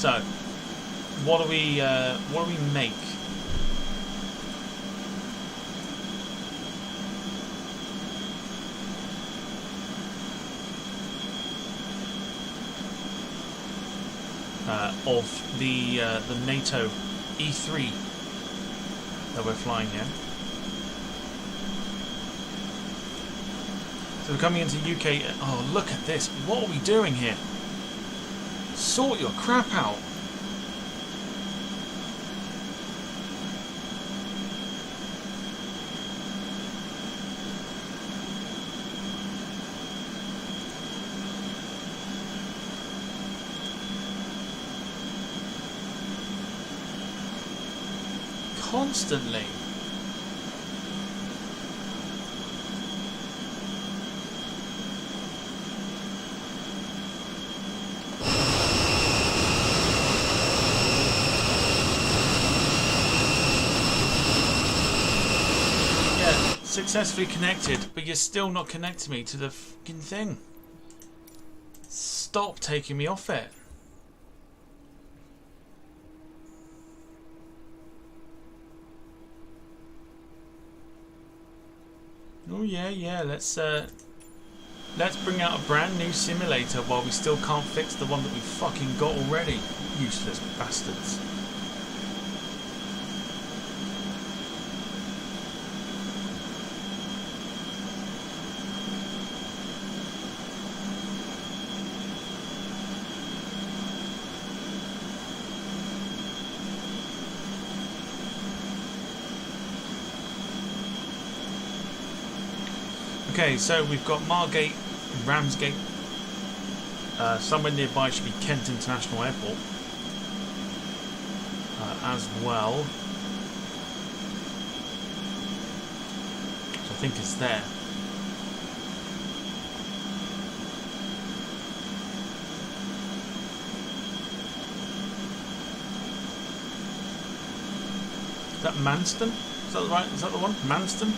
So, what do we make? Of the Nato E-3 that we're flying here. So we're coming into UK. Oh, look at this! What are we doing here? Sort your crap out. Constantly. Successfully connected, but you're still not connecting me to the fucking thing. Stop taking me off it. Oh yeah, let's bring out a brand new simulator while we still can't fix the one that we fucking got already. Useless bastards. Okay, so we've got Margate, Ramsgate. Somewhere nearby should be Kent International Airport as well. Which I think is there. Is that Manston? Is that right? Is that the one? Manston?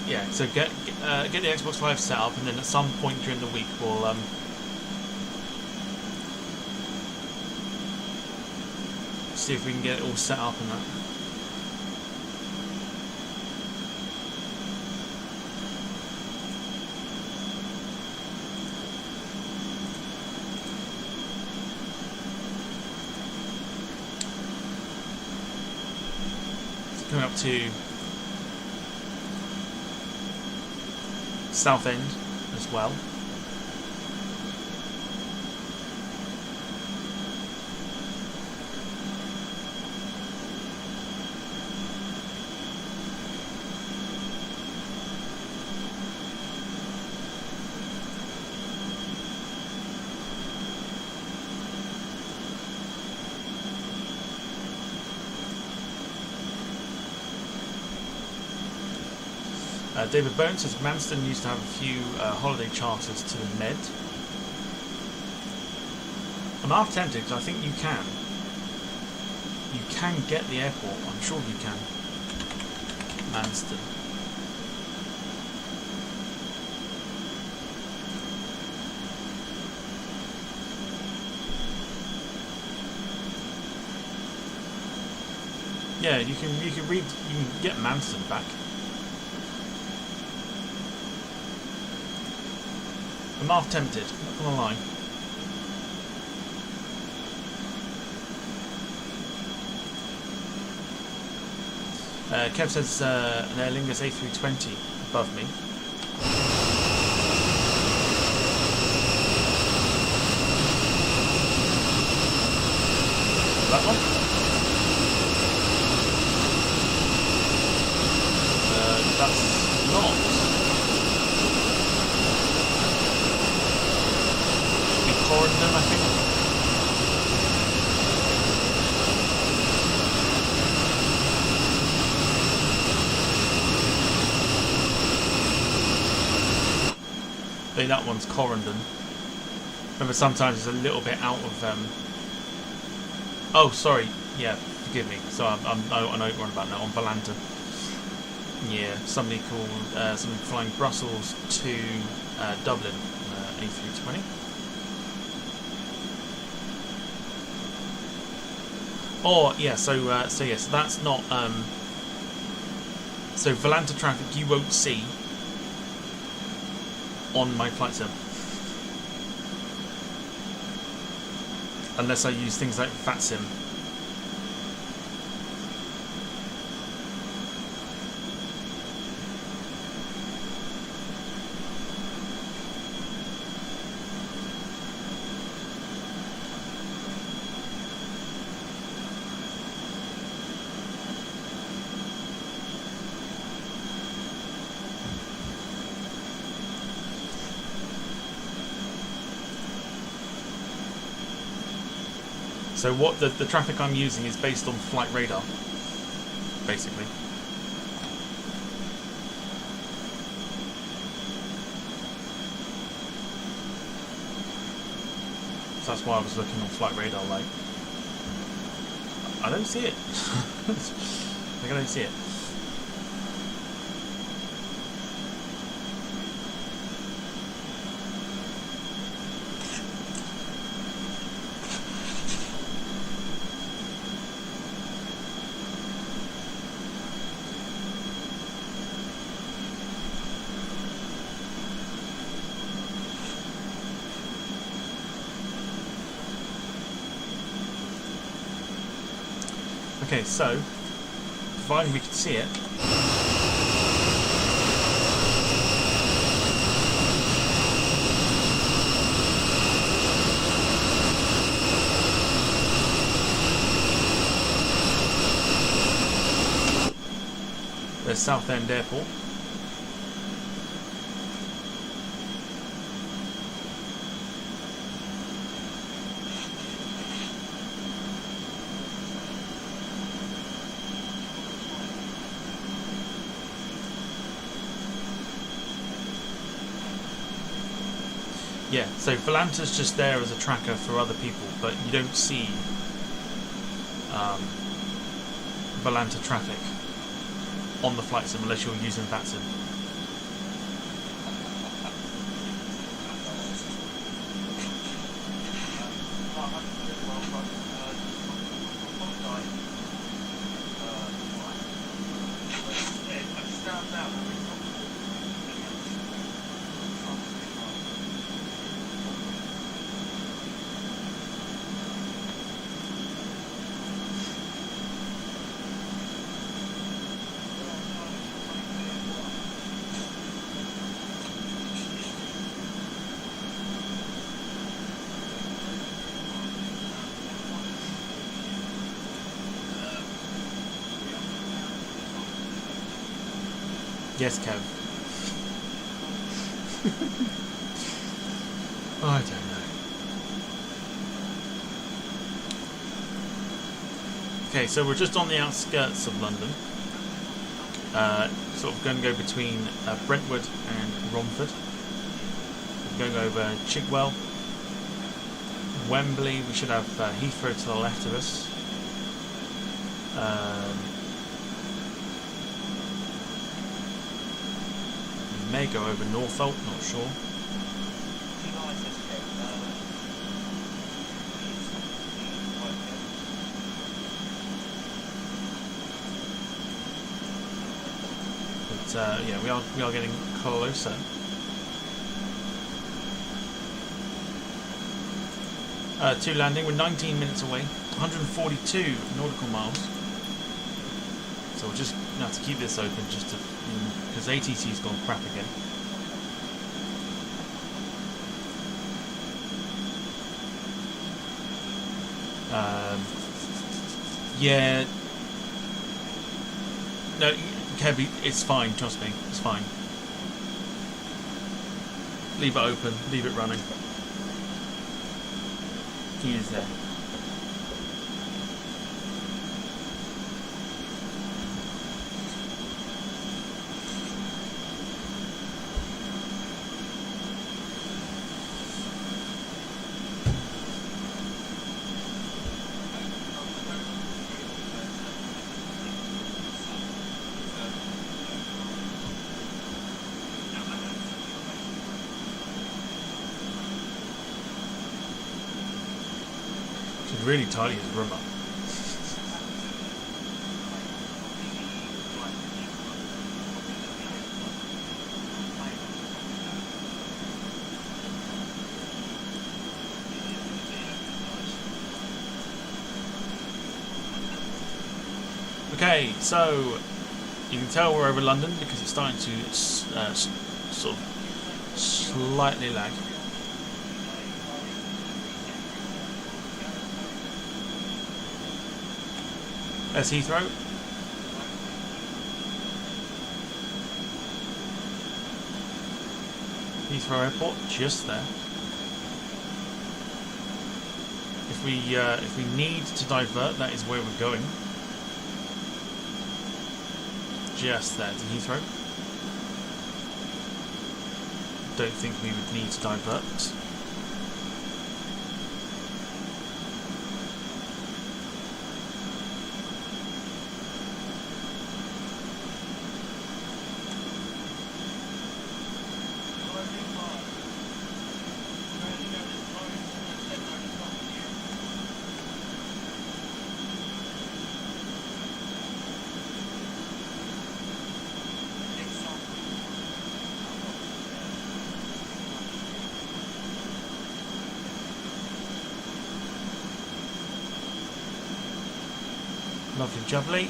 Yeah, so get the Xbox Live set up, and then at some point during the week we'll see if we can get it all set up and that. So coming up to Southend as well. David Bones says Manston used to have a few holiday charters to the Med. I'm half tempted because I think you can. You can get the airport, I'm sure you can. Manston. Yeah, you can get Manston back. I'm half tempted, not gonna lie. Kev says an Aer Lingus A320 above me. That one? That's not. Corridon, I think. I think that one's Corridon. Remember, sometimes it's a little bit out of. Oh, sorry. Yeah, forgive me. So I know what you're on about now. On Valanta. Yeah, somebody called somebody flying Brussels to Dublin, A320. Oh yeah, so that's not so Valanta traffic you won't see on my flight sim unless I use things like FatSim. So what the traffic I'm using is based on flight radar, basically. So that's why I was looking on flight radar, like, I don't see it. Like, I don't see it. Okay, so, providing we can see it, there's Southend Airport. Yeah, so Volanta's just there as a tracker for other people, but you don't see Volanta traffic on the flight sim unless you're using that sim. Yes, Kev. I don't know. Okay, so we're just on the outskirts of London. Sort of going to go between Brentwood and Romford. We're going over Chigwell, Wembley. We should have Heathrow to the left of us. May go over Norfolk, not sure. But yeah, we are getting closer. To landing, we're 19 minutes away, 142 nautical miles. So we'll just have to keep this open just to, because ATC's gone crap again. Yeah. No, Kevy, it's fine. Trust me, it's fine. Leave it open. Leave it running. He is there. Really tidy his room up. Okay, so you can tell we're over London because it's starting to sort of slightly lag. There's Heathrow. Heathrow Airport, just there. If we need to divert, that is where we're going. Just there to Heathrow. Don't think we would need to divert. Lovely jubbly.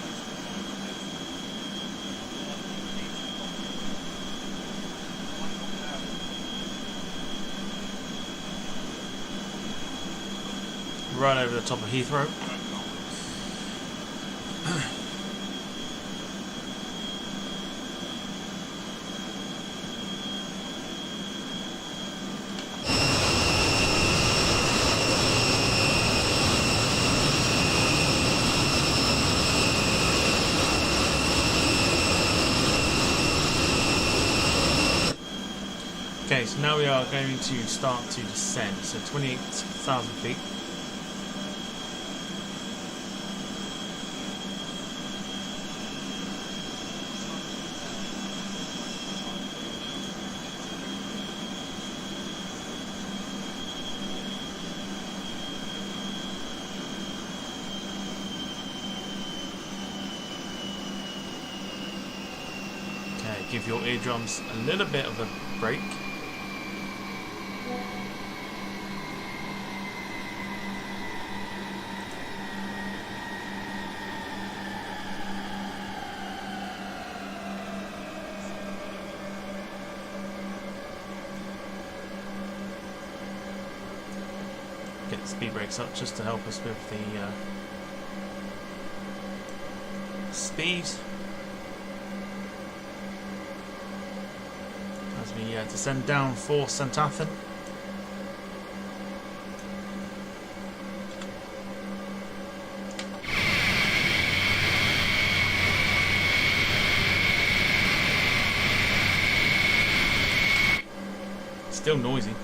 Right over the top of Heathrow. Okay, so now we are going to start to descend, so 28,000 feet. Okay, give your eardrums a little bit of a break. Get the speed brakes up just to help us with the speed as we descend down for Athan. Still noisy.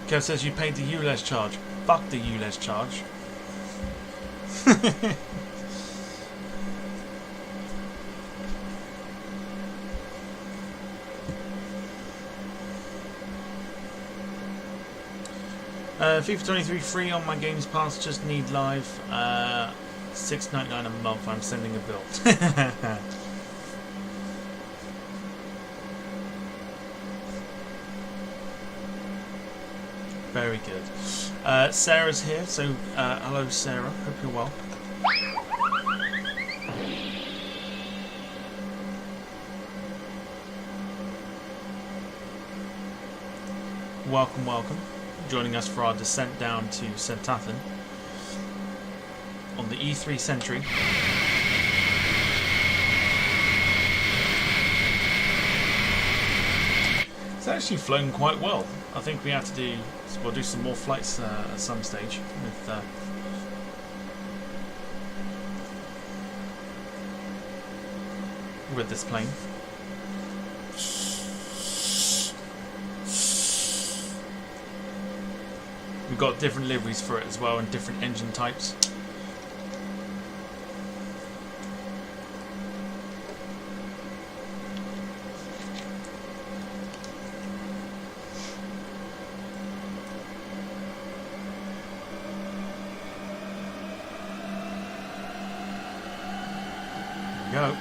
Kev says you paid the ULEZ charge. Fuck the ULEZ charge. FIFA 23 free on my Games Pass. Just need live. $6.99 a month. I'm sending a bill. Very good. Sarah's here, so hello Sarah, hope you're well. Welcome, welcome. Joining us for our descent down to Athan on the E-3 Sentry. It's actually flown quite well. I think we have to do, we'll do some more flights at some stage with this plane. We've got different liveries for it as well and different engine types. Go.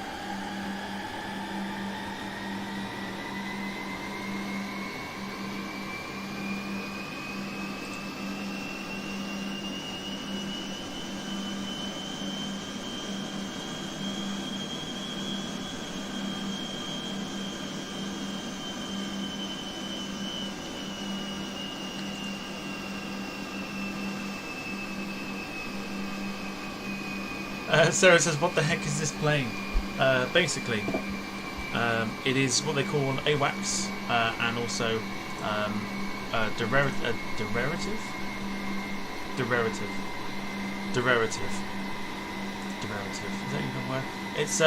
Sarah says, what the heck is this plane? Basically, it is what they call an AWACS and also derivative. Is that even a word? It's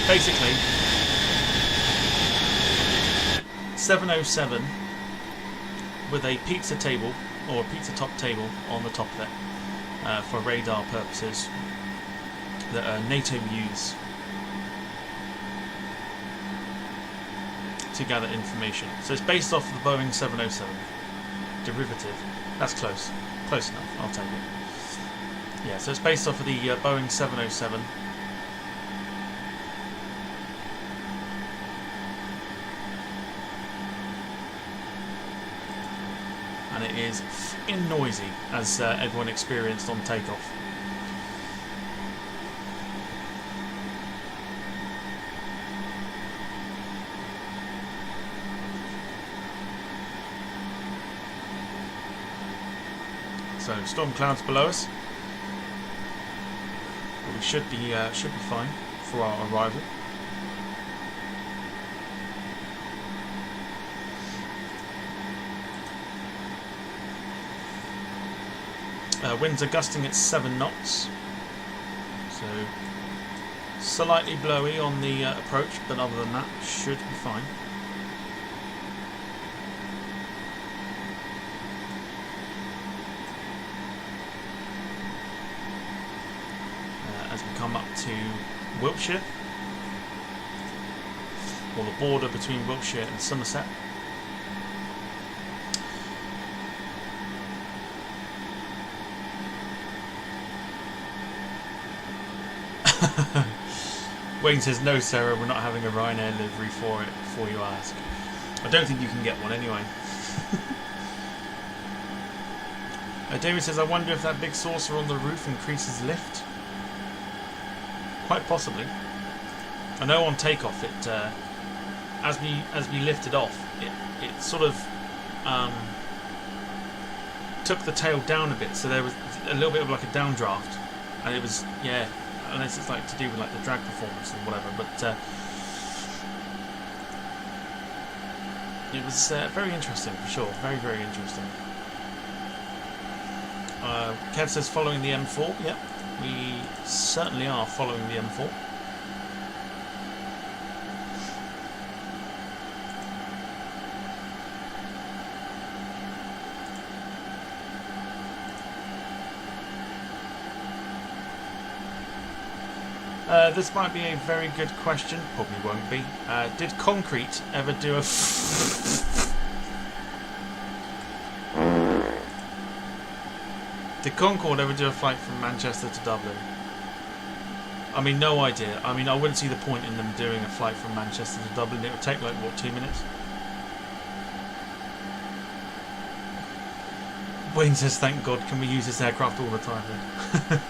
basically 707 with a pizza table or a pizza top table on the top of it. For radar purposes that Nato use to gather information. So it's based off the Boeing 707 derivative. That's close enough, I'll take it. Yeah, so it's based off of the Boeing 707. and it is f***ing noisy, as everyone experienced on takeoff. So storm clouds below us. We should be fine for our arrival. Winds are gusting at 7 knots, so slightly blowy on the approach, but other than that, should be fine. As we come up to Wiltshire, or the border between Wiltshire and Somerset. Wayne says, no Sarah, we're not having a Ryanair livery for it, before you ask. I don't think you can get one anyway. David says, I wonder if that big saucer on the roof increases lift. Quite possibly. I know on takeoff it as we lifted off it sort of took the tail down a bit, so there was a little bit of like a downdraft, and it was, yeah, unless it's like to do with like the drag performance and whatever, but it was very interesting for sure, very, very interesting. Kev says following the M4. Yep, we certainly are following the M4. This might be a very good question, probably won't be. Did Concrete ever do a... Did Concorde ever do a flight from Manchester to Dublin? I mean, no idea. I mean, I wouldn't see the point in them doing a flight from Manchester to Dublin. It would take like, what, 2 minutes? Wayne says, thank God, can we use this aircraft all the time then?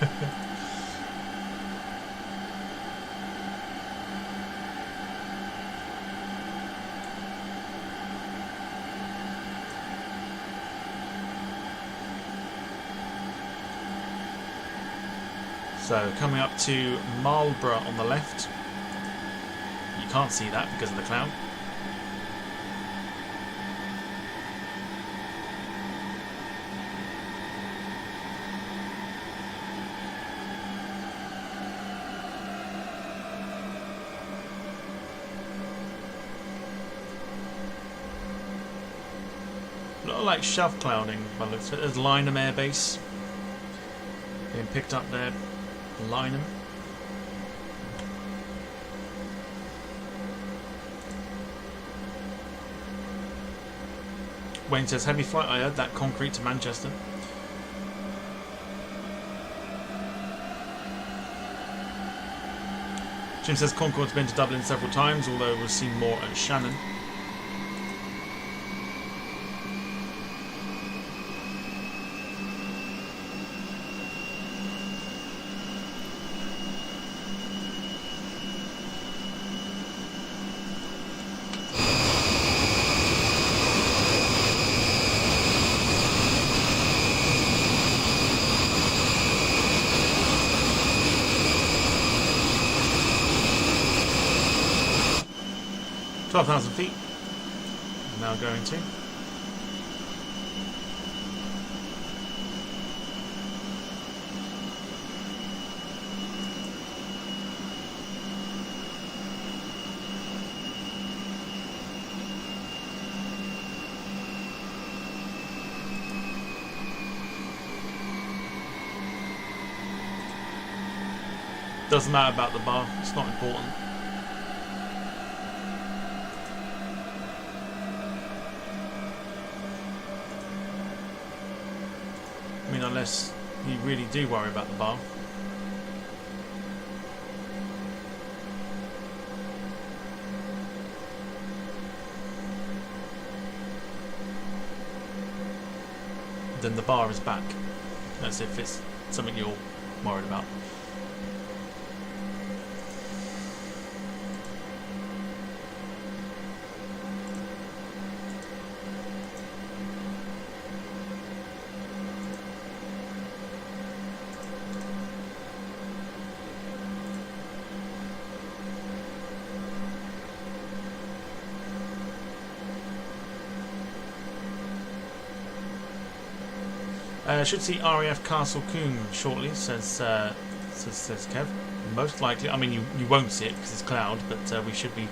So coming up to Marlborough on the left. You can't see that because of the cloud. A lot of like shove clouding by the looks of it. There's Lynham Air Base being picked up there. Lynham. Wayne says, heavy flight, I heard that. Concrete to Manchester. Jim says Concorde's been to Dublin several times, although we've seen more at Shannon. .12,000 feet. We're now going to. Doesn't matter about the bar, it's not important. I mean, unless you really do worry about the bar. then the bar is back. That's if it's something you're worried about. Should see RAF Castle Coombe shortly, says Kev. Most likely, I mean you won't see it because it's cloud, but we should be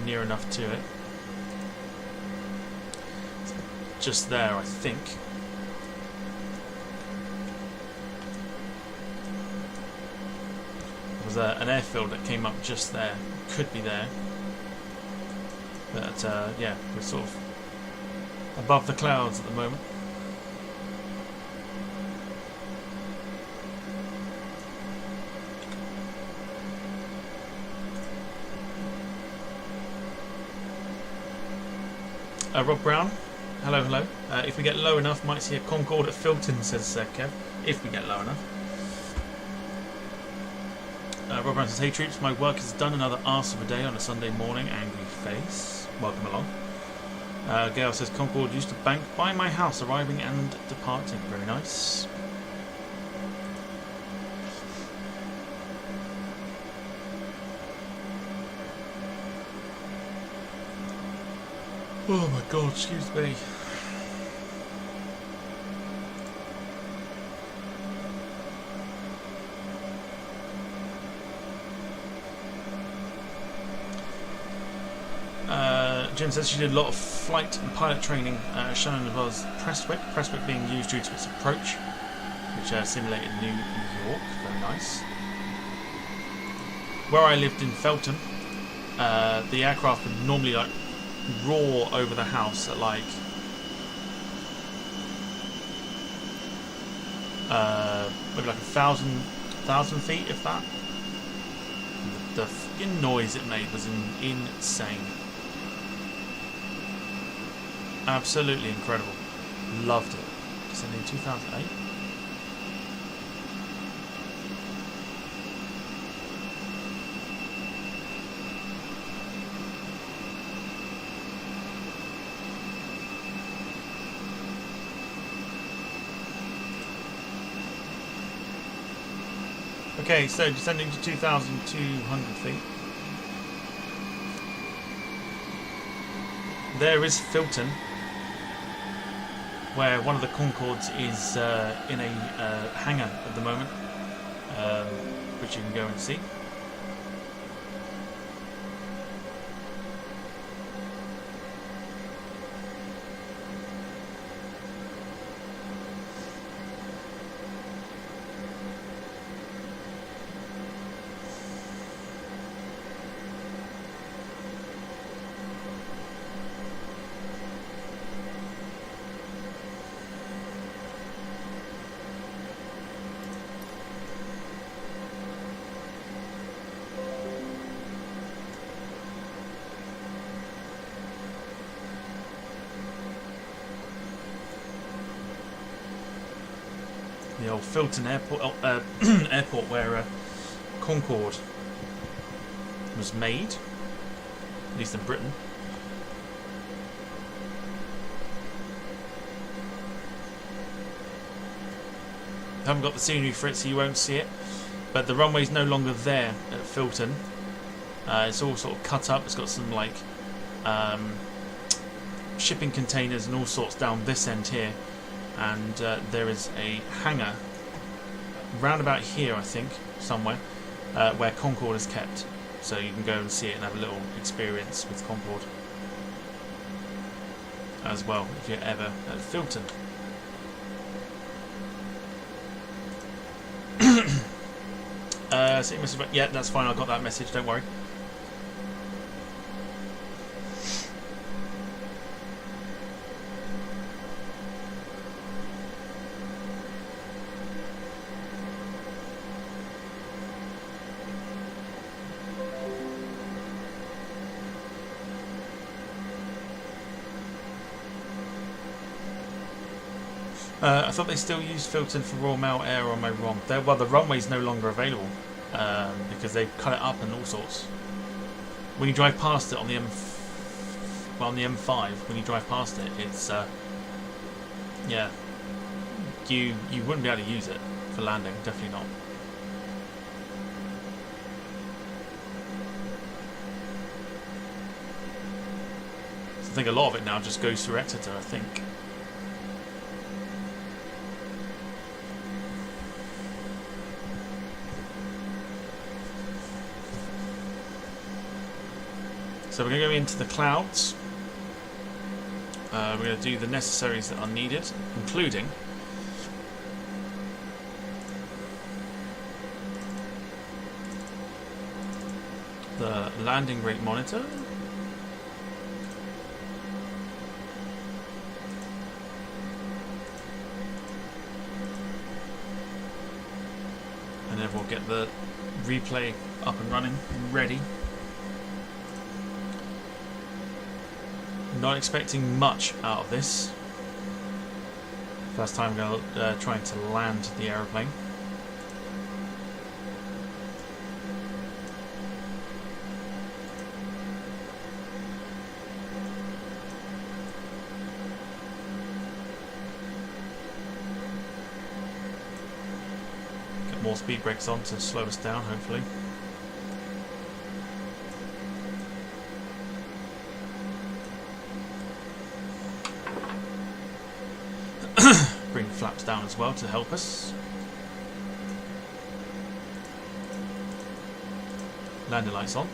near enough to it. Just there, I think. There was an airfield that came up just there. Could be there, but yeah, we're sort of above the clouds at the moment. Rob Brown, hello. If we get low enough, might see a Concorde at Filton, says Kev. If we get low enough. Rob Brown says, hey troops, my work is done. Another arse of a day on a Sunday morning. Angry face. Welcome along. Gail says, Concorde used to bank by my house, arriving and departing. Very nice. Oh my god, excuse me. Jim says she did a lot of flight and pilot training, Shannon as well as Prestwick being used due to its approach, which simulated New York. Very nice. Where I lived in Felton, the aircraft would normally like roar over the house at like maybe like 1,000 feet, if that. The fucking noise it made was insane. Absolutely incredible. Loved it. Descending in 2008. Okay, so descending to 2,200 feet. There is Filton, where one of the Concordes is in a hangar at the moment, which you can go and see. The old Filton Airport, airport where Concorde was made, at least in Britain. Haven't got the scenery for it, so you won't see it. But the runway's no longer there at Filton. It's all sort of cut up. It's got some like shipping containers and all sorts down this end here. And there is a hangar round about here, I think, somewhere, where Concorde is kept. So you can go and see it and have a little experience with Concorde as well, if you're ever at Filton. So you must have, yeah, that's fine, I got that message, don't worry. I thought they still used filtered for raw mail air, or am I wrong? Well, the runway's no longer available because they've cut it up and all sorts. When you drive past it on the on the M5, when you drive past it, it's yeah, you wouldn't be able to use it for landing, definitely not. So I think a lot of it now just goes through Exeter, I think. So we're going to go into the clouds. We're going to do the necessaries that are needed, including the landing rate monitor. And then we'll get the replay up and running and ready. Not expecting much out of this. First time trying to land the aeroplane. Get more speed brakes on to slow us down, hopefully. Bring the flaps down as well to help us. Landing lights on.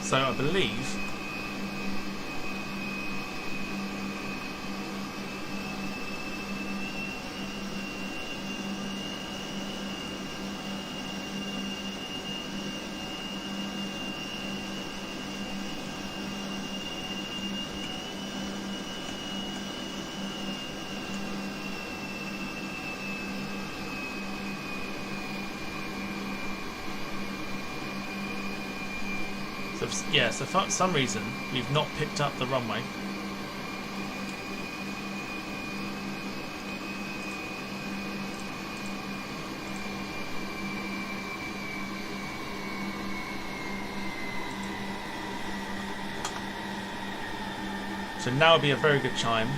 So I believe yeah, so for some reason we've not picked up the runway. So now would be a very good time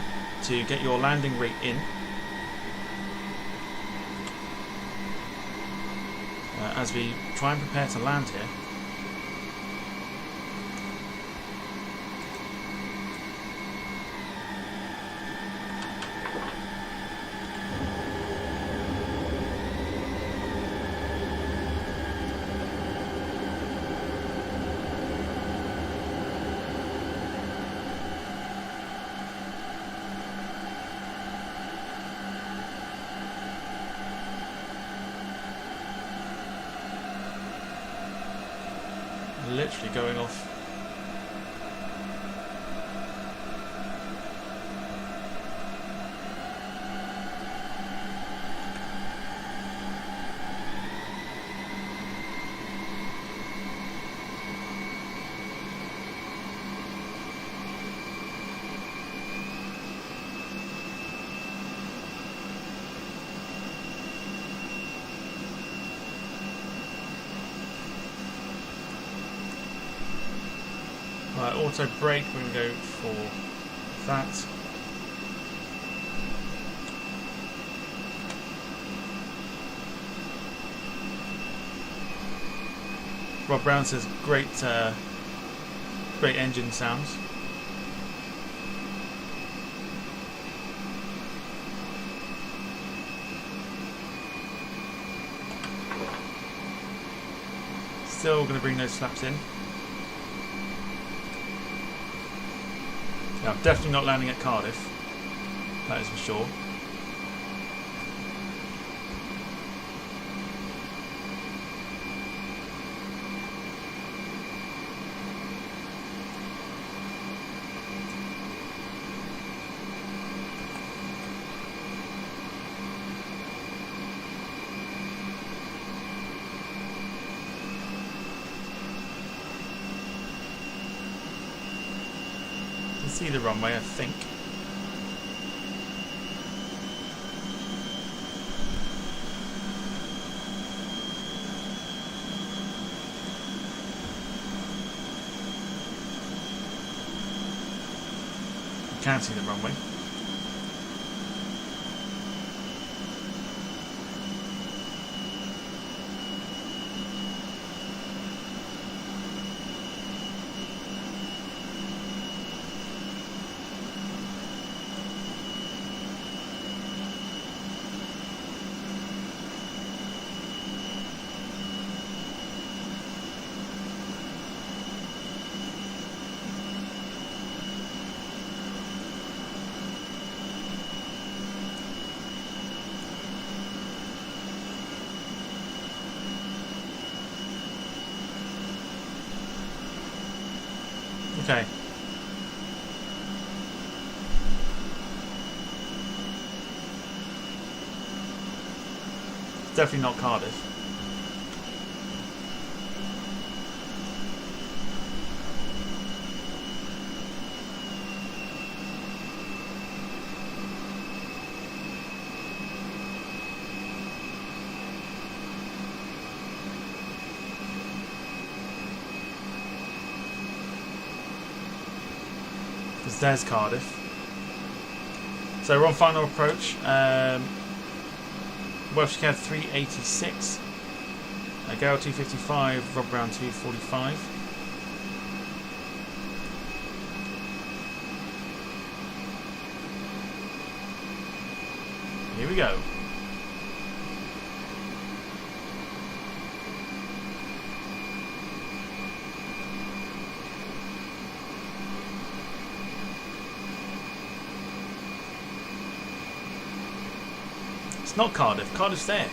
to get your landing rate in. As we try and prepare to land here. Literally going off. Right, auto brake, we're going to go for that. Rob Brown says great engine sounds. Still going to bring those flaps in. Now, I'm definitely not landing at Cardiff, that is for sure. See the runway, I think. You can see the runway. Okay. Definitely not Cardiff. Because there's Cardiff. So we're on final approach. Welsh Cav 386. Gale 255, Rob Brown 245. Here we go. It's not Cardiff. Cardiff's there.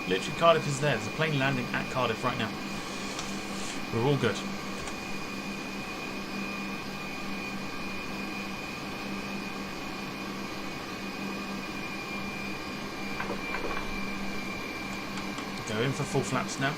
Literally, Cardiff is there. There's a plane landing at Cardiff right now. We're all good. Go in for full flaps now.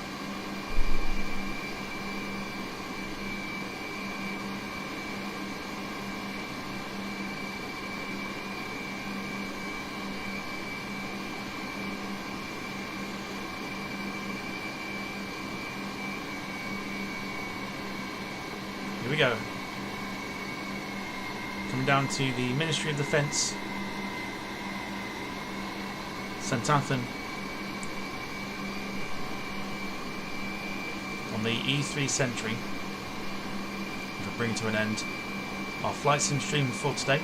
Here we go. Coming down to the Ministry of Defence, Athan, on the E-3 Sentry, which will bring to an end our flight sim stream for today.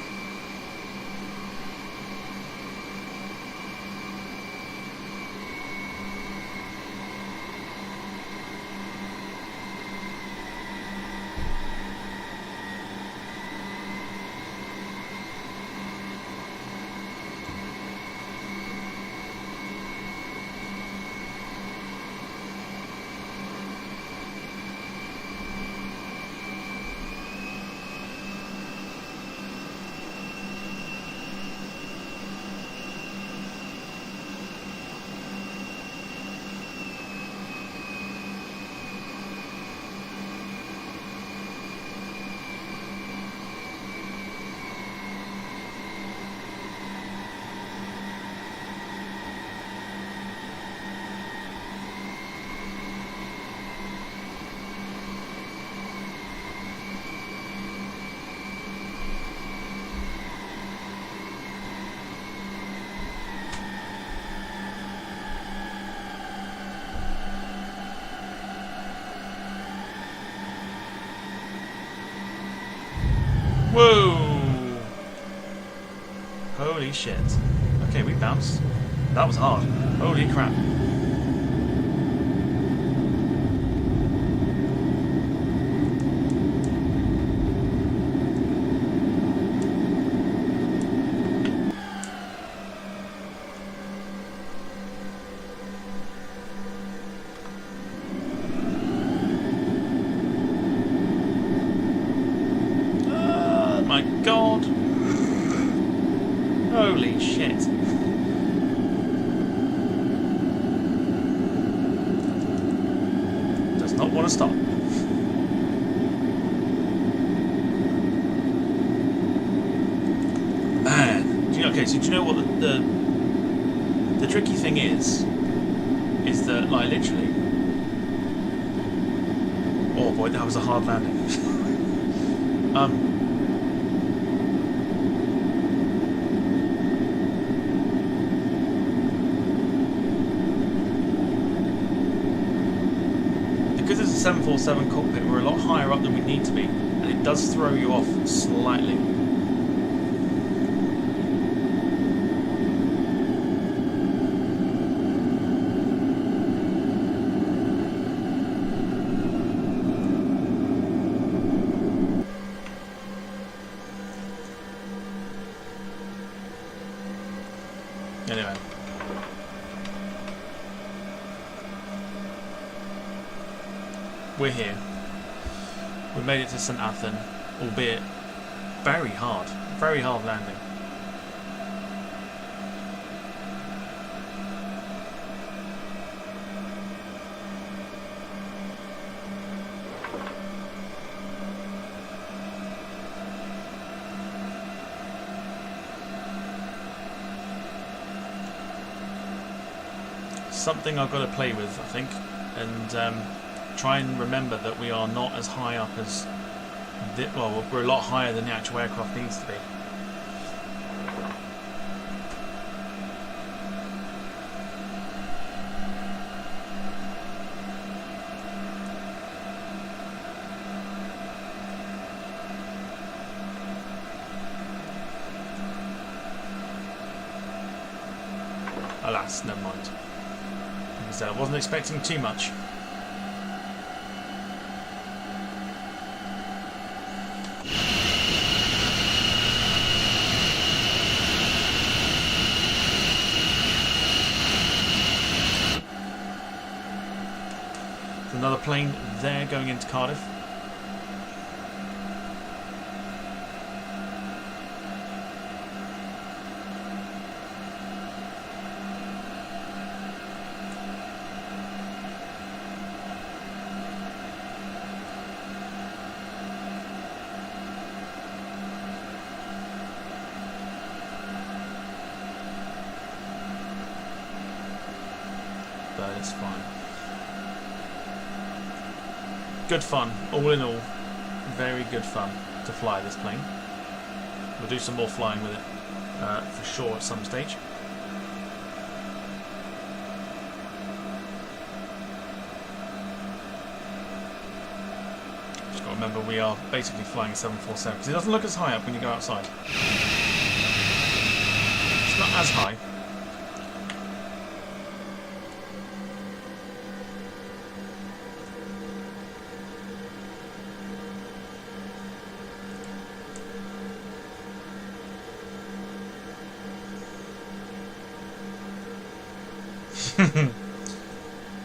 Whoa! Holy shit. Okay, we bounced. That was hard. Holy crap. My god. Holy shit. Does not want to stop. Man. Okay, so do you know what the tricky thing is that, like, literally... Oh boy, that was a hard landing. Because it's a 747 cockpit, we're a lot higher up than we need to be, and it does throw you off slightly. Anyway. We're here. We made it to St. Athan, albeit very hard landing. Something I've got to play with, I think, and try and remember that we are not as high up as... well, we're a lot higher than the actual aircraft needs to be. Alas, never mind. Because I wasn't expecting too much. Another plane there going into Cardiff. But it's fine. Good fun, all in all, very good fun to fly this plane. We'll do some more flying with it for sure at some stage. Just got to remember we are basically flying a 747 because it doesn't look as high up when you go outside. It's not as high.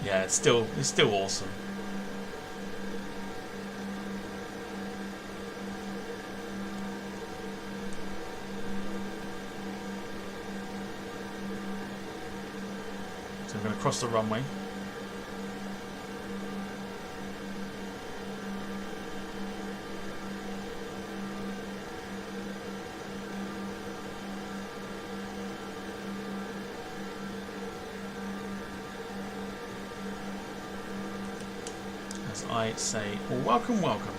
Yeah, it's still awesome. So I'm going to cross the runway. I say, well, welcome, welcome.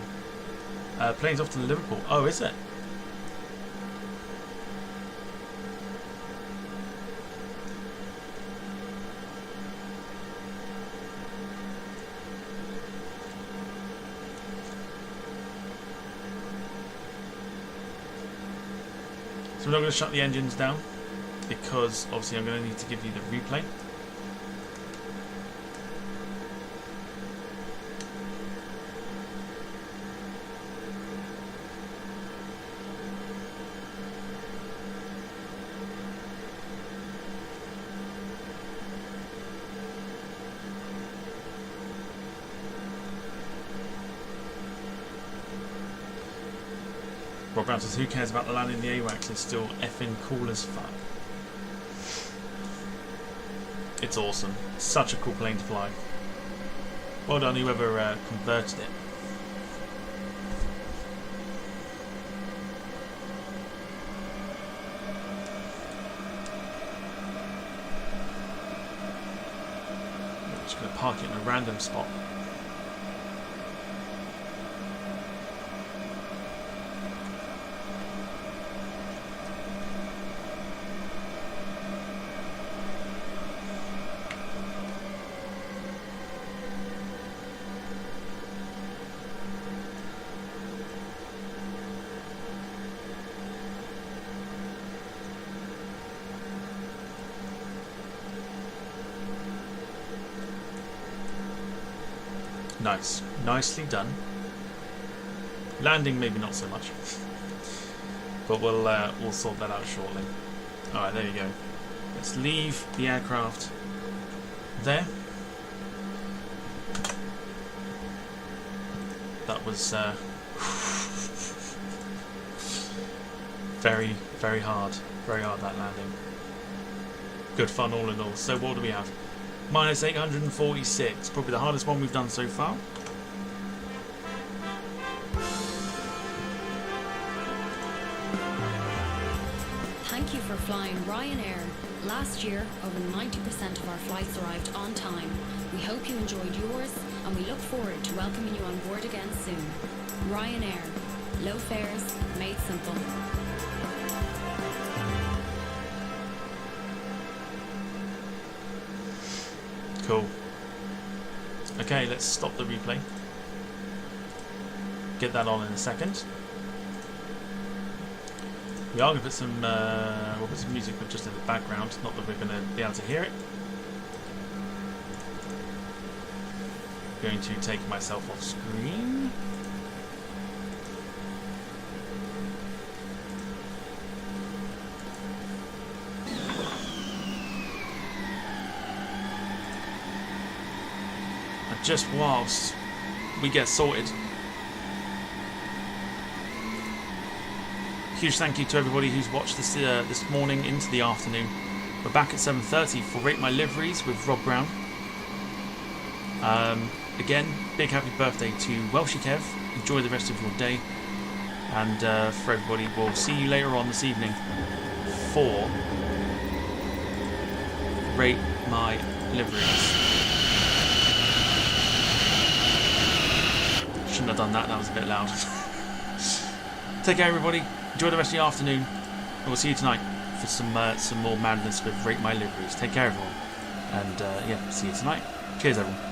Plane's off to Liverpool. Oh, is it? we're not going to shut the engines down because obviously I'm going to need to give you the replay. Rob Brown says, who cares about the landing? The AWACS is still effing cool as fuck. It's awesome. Such a cool plane to fly. Well done whoever converted it. I'm just going to park it in a random spot. Nice. Nicely done. Landing, maybe not so much. But we'll sort that out shortly. Alright, there you go. Let's leave the aircraft there. That was very, very hard. Very hard, that landing. Good fun all in all. So what do we have? Minus 846, probably the hardest one we've done so far. Thank you for flying Ryanair. Last year, over 90% of our flights arrived on time. We hope you enjoyed yours, and we look forward to welcoming you on board again soon. Ryanair. Low fares, made simple. Cool. Okay, let's stop the replay. Get that on in a second. We are going to put some, we'll put some music just in the background, not that we're going to be able to hear it. Going to take myself off screen. Just whilst we get sorted, huge thank you to everybody who's watched this this morning into the afternoon. We're back at 7:30 for Rate My Liveries with Rob Brown. Again, big happy birthday to Welshie Kev. Enjoy the rest of your day, and for everybody, we'll see you later on this evening for Rate My Liveries. Shouldn't have done that, that was a bit loud. Take care everybody, enjoy the rest of the afternoon, and we'll see you tonight for some more madness with Rate My Liveries. Take care everyone, and yeah, see you tonight. Cheers everyone.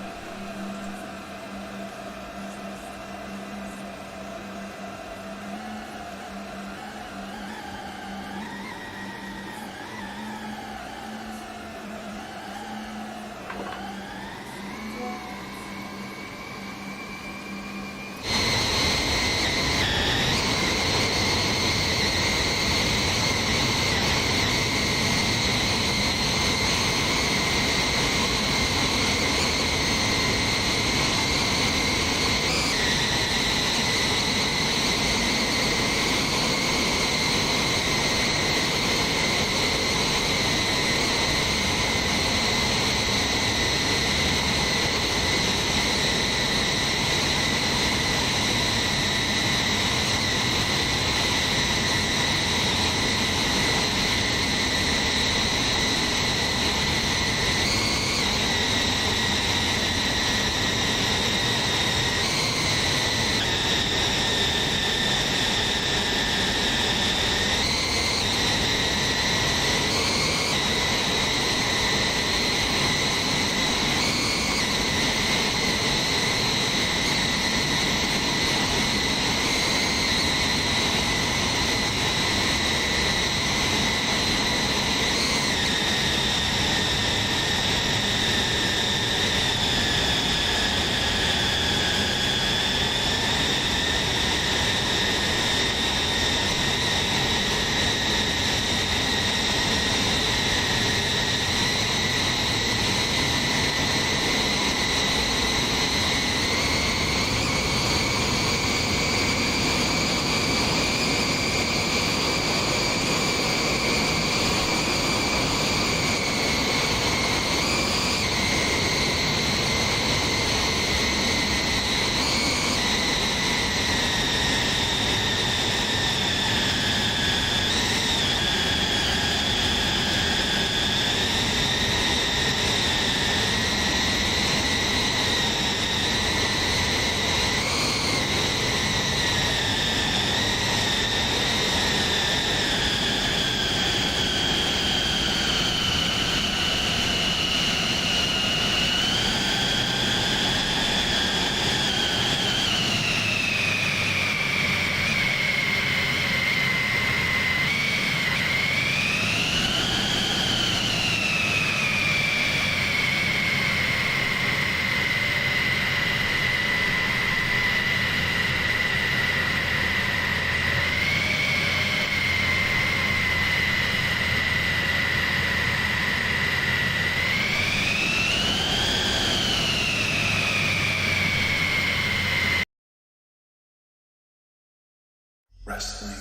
rest of me.